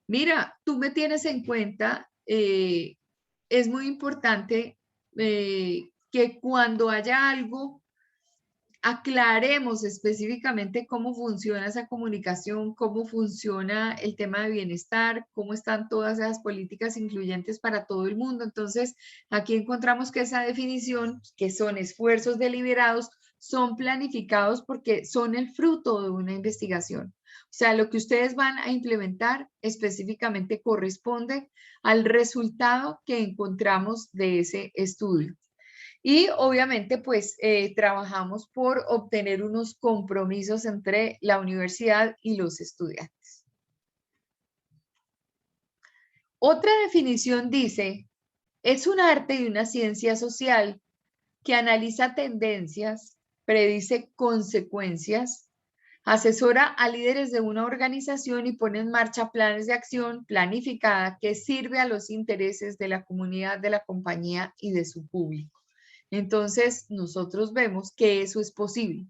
Mira, tú me tienes en cuenta, es muy importante que cuando haya algo, aclaremos específicamente cómo funciona esa comunicación, cómo funciona el tema de bienestar, cómo están todas esas políticas incluyentes para todo el mundo. Entonces, aquí encontramos que esa definición, que son esfuerzos deliberados, son planificados porque son el fruto de una investigación. O sea, lo que ustedes van a implementar específicamente corresponde al resultado que encontramos de ese estudio. Y obviamente, pues, trabajamos por obtener unos compromisos entre la universidad y los estudiantes. Otra definición dice, es un arte y una ciencia social que analiza tendencias, predice consecuencias, asesora a líderes de una organización y pone en marcha planes de acción planificada que sirve a los intereses de la comunidad, de la compañía y de su público. Entonces, nosotros vemos que eso es posible.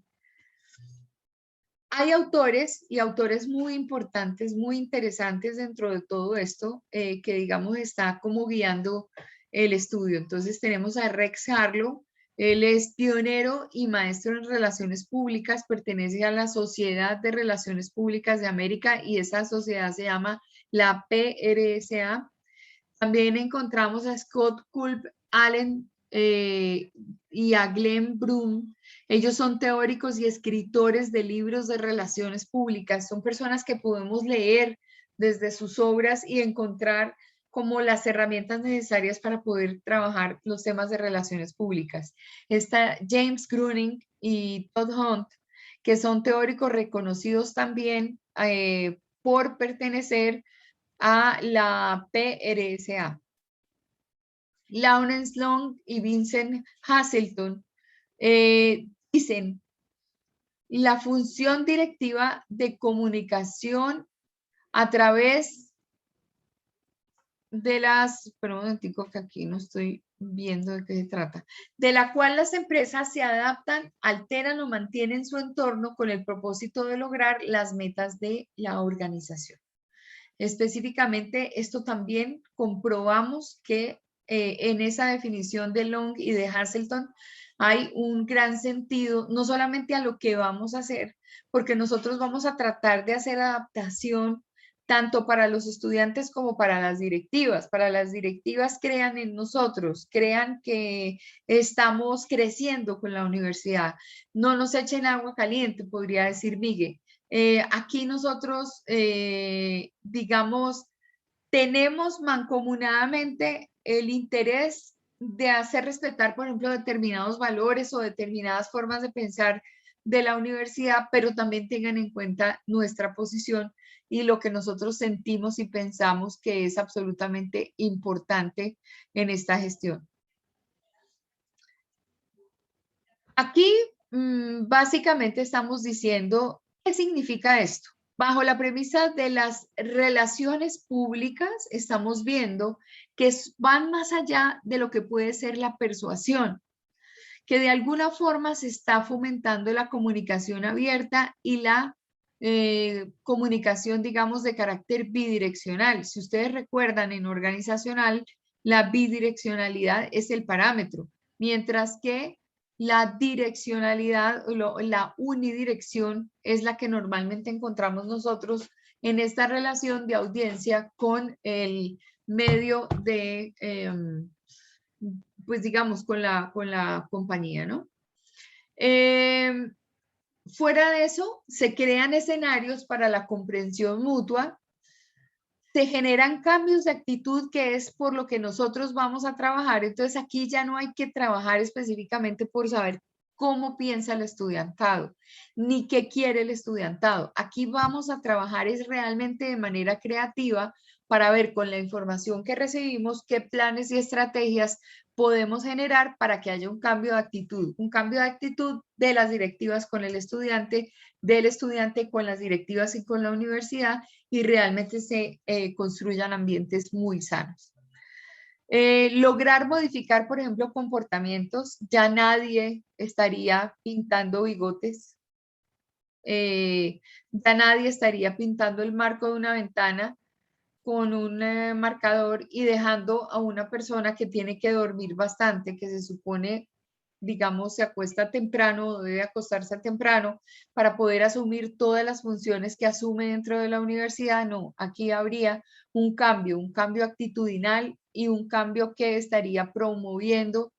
Hay autores y autores muy importantes, muy interesantes dentro de todo esto, que digamos está como guiando el estudio. Entonces tenemos a Rex Harlow, él es pionero y maestro en relaciones públicas, pertenece a la Sociedad de Relaciones Públicas de América y esa sociedad se llama la PRSA. También encontramos a Scott Culp Allen y a Glenn Broom. Ellos son teóricos y escritores de libros de relaciones públicas. Son personas que podemos leer desde sus obras y encontrar como las herramientas necesarias para poder trabajar los temas de relaciones públicas. Está James Gruning y Todd Hunt, que son teóricos reconocidos también por pertenecer a la PRSA. Lawrence Long y Vincent Hazelton dicen la función directiva de comunicación a través de las, espera un momentico que aquí no estoy viendo de qué se trata, de la cual las empresas se adaptan, alteran o mantienen su entorno con el propósito de lograr las metas de la organización. Específicamente, esto también comprobamos que en esa definición de Long y de Hazelton hay un gran sentido, no solamente a lo que vamos a hacer, porque nosotros vamos a tratar de hacer adaptación tanto para los estudiantes como para las directivas. Para las directivas, crean en nosotros, crean que estamos creciendo con la universidad. No nos echen agua caliente, podría decir Miguel. Aquí nosotros, digamos, tenemos mancomunadamente el interés de hacer respetar, por ejemplo, determinados valores o determinadas formas de pensar de la universidad, pero también tengan en cuenta nuestra posición y lo que nosotros sentimos y pensamos que es absolutamente importante en esta gestión. Aquí básicamente estamos diciendo, ¿qué significa esto? Bajo la premisa de las relaciones públicas, estamos viendo que van más allá de lo que puede ser la persuasión, que de alguna forma se está fomentando la comunicación abierta y la comunicación, digamos, de carácter bidireccional. Si ustedes recuerdan, en organizacional, la bidireccionalidad es el parámetro, mientras que la direccionalidad, la unidirección es la que normalmente encontramos nosotros en esta relación de audiencia con el medio de, pues digamos, con la compañía, ¿no? Fuera de eso, se crean escenarios para la comprensión mutua, se generan cambios de actitud, que es por lo que nosotros vamos a trabajar. Entonces aquí ya no hay que trabajar específicamente por saber cómo piensa el estudiantado, ni qué quiere el estudiantado. Aquí vamos a trabajar es realmente de manera creativa para ver con la información que recibimos qué planes y estrategias podemos generar para que haya un cambio de actitud de las directivas con el estudiante, del estudiante con las directivas y con la universidad, y realmente se construyan ambientes muy sanos. Lograr modificar, por ejemplo, comportamientos. Ya nadie estaría pintando bigotes. Ya nadie estaría pintando el marco de una ventana con un marcador y dejando a una persona que tiene que dormir bastante, que se supone, digamos, se acuesta temprano o debe acostarse temprano para poder asumir todas las funciones que asume dentro de la universidad. No, aquí habría un cambio actitudinal y un cambio que estaría promoviendo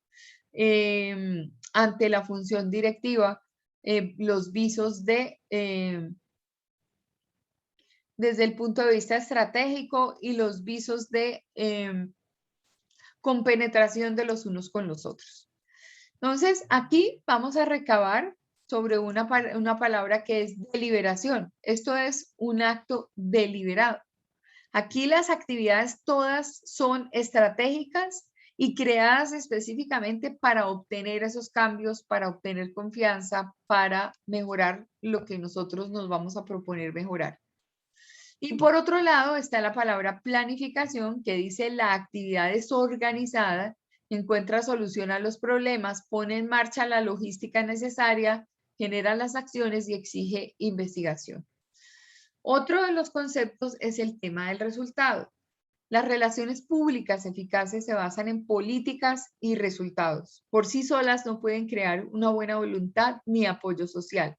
ante la función directiva los visos de desde el punto de vista estratégico y los visos de compenetración de los unos con los otros. Entonces, aquí vamos a recabar sobre una palabra que es deliberación. Esto es un acto deliberado. Aquí las actividades todas son estratégicas y creadas específicamente para obtener esos cambios, para obtener confianza, para mejorar lo que nosotros nos vamos a proponer mejorar. Y por otro lado está la palabra planificación, que dice la actividad es organizada, encuentra solución a los problemas, pone en marcha la logística necesaria, genera las acciones y exige investigación. Otro de los conceptos es el tema del resultado. Las relaciones públicas eficaces se basan en políticas y resultados. Por sí solas no pueden crear una buena voluntad ni apoyo social.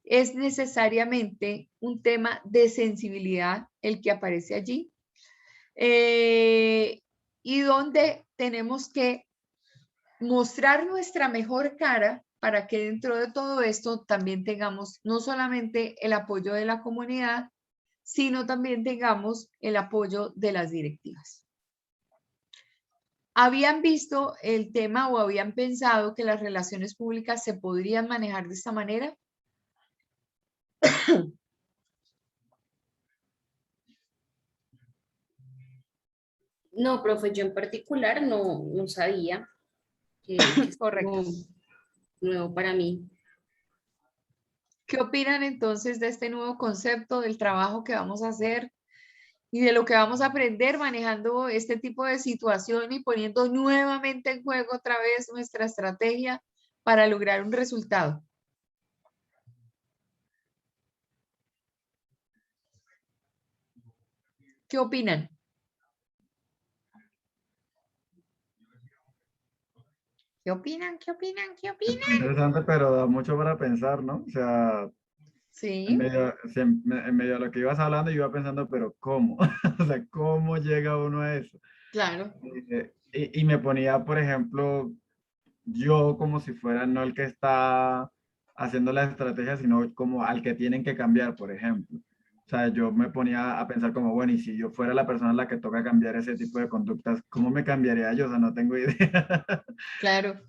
Es necesariamente un tema de sensibilidad el que aparece allí, y donde tenemos que mostrar nuestra mejor cara para que dentro de todo esto también tengamos no solamente el apoyo de la comunidad, sino también tengamos el apoyo de las directivas. ¿Habían visto el tema o habían pensado que las relaciones públicas se podrían manejar de esta manera? No, profe, yo en particular no sabía que es Correcto. como nuevo para mí. ¿Qué opinan entonces de este nuevo concepto, del trabajo que vamos a hacer y de lo que vamos a aprender manejando este tipo de situación y poniendo nuevamente en juego otra vez nuestra estrategia para lograr un resultado? ¿Qué opinan? ¿Qué opinan? ¿Qué opinan? ¿Qué opinan? Interesante, pero da mucho para pensar, ¿no? O sea, Sí, en medio de lo que ibas hablando, yo iba pensando, pero ¿cómo? O sea, ¿cómo llega uno a eso? claro. Y me ponía, por ejemplo, yo como si fuera no el que está haciendo la estrategia, sino como al que tienen que cambiar, por ejemplo. O sea, yo me ponía a pensar como, bueno, y si yo fuera la persona a la que toca cambiar ese tipo de conductas, ¿cómo me cambiaría yo? O sea, no tengo idea. Claro.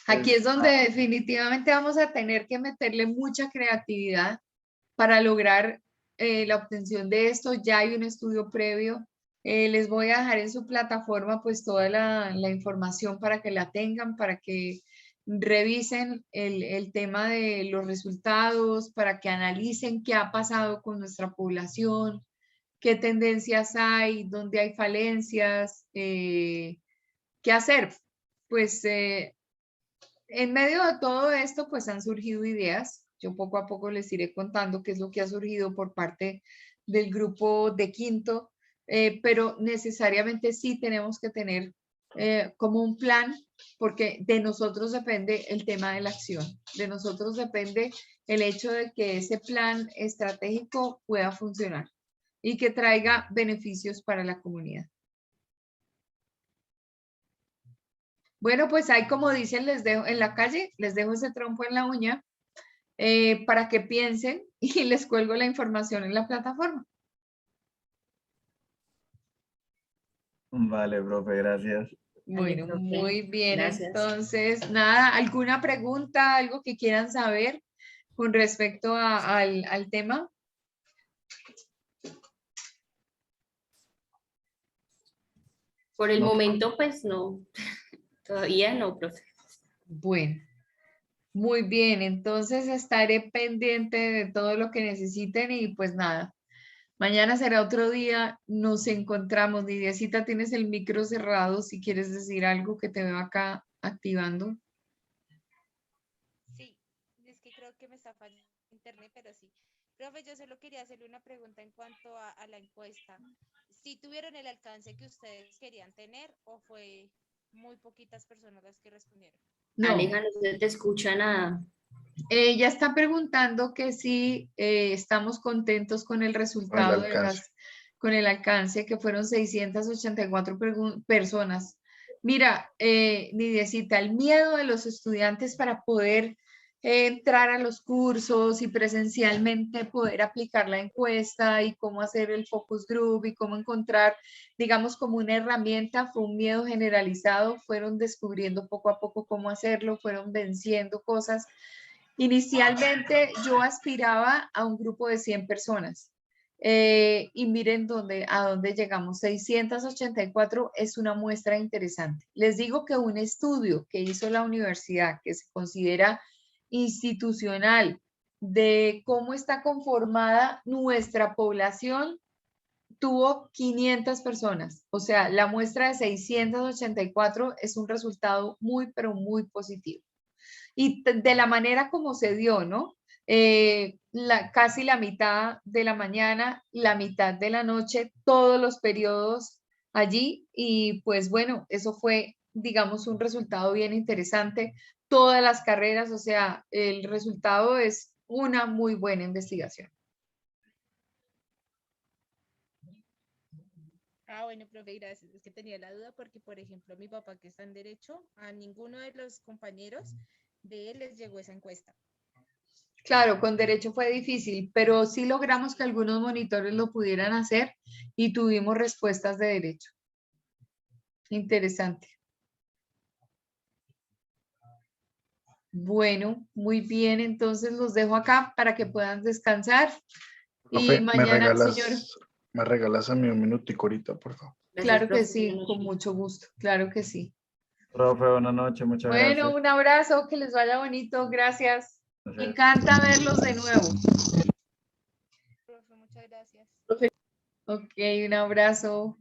Aquí es donde definitivamente vamos a tener que meterle mucha creatividad para lograr la obtención de esto. Ya hay un estudio previo. Les voy a dejar en su plataforma pues toda la información para que la tengan, para que revisen el tema de los resultados, para que analicen qué ha pasado con nuestra población, qué tendencias hay, dónde hay falencias, qué hacer. Pues en medio de todo esto, pues han surgido ideas. Yo poco a poco les iré contando qué es lo que ha surgido por parte del grupo de quinto, pero necesariamente sí tenemos que tener como un plan, porque de nosotros depende el tema de la acción, de nosotros depende el hecho de que ese plan estratégico pueda funcionar y que traiga beneficios para la comunidad. Bueno, pues ahí como dicen, les dejo en la calle, les dejo ese trompo en la uña para que piensen y les cuelgo la información en la plataforma. Vale, profe, gracias. Bueno, profe. muy bien. Gracias. Entonces, nada, ¿alguna pregunta, algo que quieran saber con respecto al tema? Por el No. momento, pues no, todavía no, profe. Bueno, muy bien. Entonces estaré pendiente de todo lo que necesiten y pues nada. Mañana será otro día, nos encontramos. Nidiacita, tienes el micro cerrado si quieres decir algo que te veo acá activando. Sí, es que creo que me está fallando internet, pero sí. Profe, yo solo quería hacerle una pregunta en cuanto a la encuesta. ¿Sí tuvieron el alcance que ustedes querían tener o fue muy poquitas personas las que respondieron? No, Aleja, no se te escucha nada. ella está preguntando que si estamos contentos con el resultado de alcance. con el alcance, que fueron 684 personas. Mira, Nidiecita, el miedo de los estudiantes para poder entrar a los cursos y presencialmente poder aplicar la encuesta y cómo hacer el focus group y cómo encontrar, digamos, como una herramienta, fue un miedo generalizado, fueron descubriendo poco a poco cómo hacerlo, fueron venciendo cosas. Inicialmente yo aspiraba a un grupo de 100 personas y miren a dónde llegamos. 684 es una muestra interesante. Les digo que un estudio que hizo la universidad, que se considera institucional, de cómo está conformada nuestra población, tuvo 500 personas. O sea, la muestra de 684 es un resultado muy, pero muy positivo. Y de la manera como se dio, ¿no? Casi la mitad de la mañana, la mitad de la noche, todos los periodos allí y pues bueno, eso fue, digamos, un resultado bien interesante. Todas las carreras, o sea, el resultado es una muy buena investigación. Ah, bueno, profe, gracias. Es que tenía la duda porque, por ejemplo, mi papá que está en Derecho, a ninguno de los compañeros de él les llegó esa encuesta. Claro, con Derecho fue difícil, pero sí logramos que algunos monitores lo pudieran hacer y tuvimos respuestas de Derecho. Interesante. Bueno, muy bien, entonces los dejo acá para que puedan descansar. Profe, Y mañana, señor. ¿me regalas a mí un minutico ahorita, por favor? Gracias, Claro que profe. sí, con mucho gusto, claro que sí. Profe, buenas noches, muchas Bueno, gracias. un abrazo, que les vaya bonito, gracias. Me Gracias. encanta verlos de nuevo. Profe, muchas gracias. Ok, un abrazo.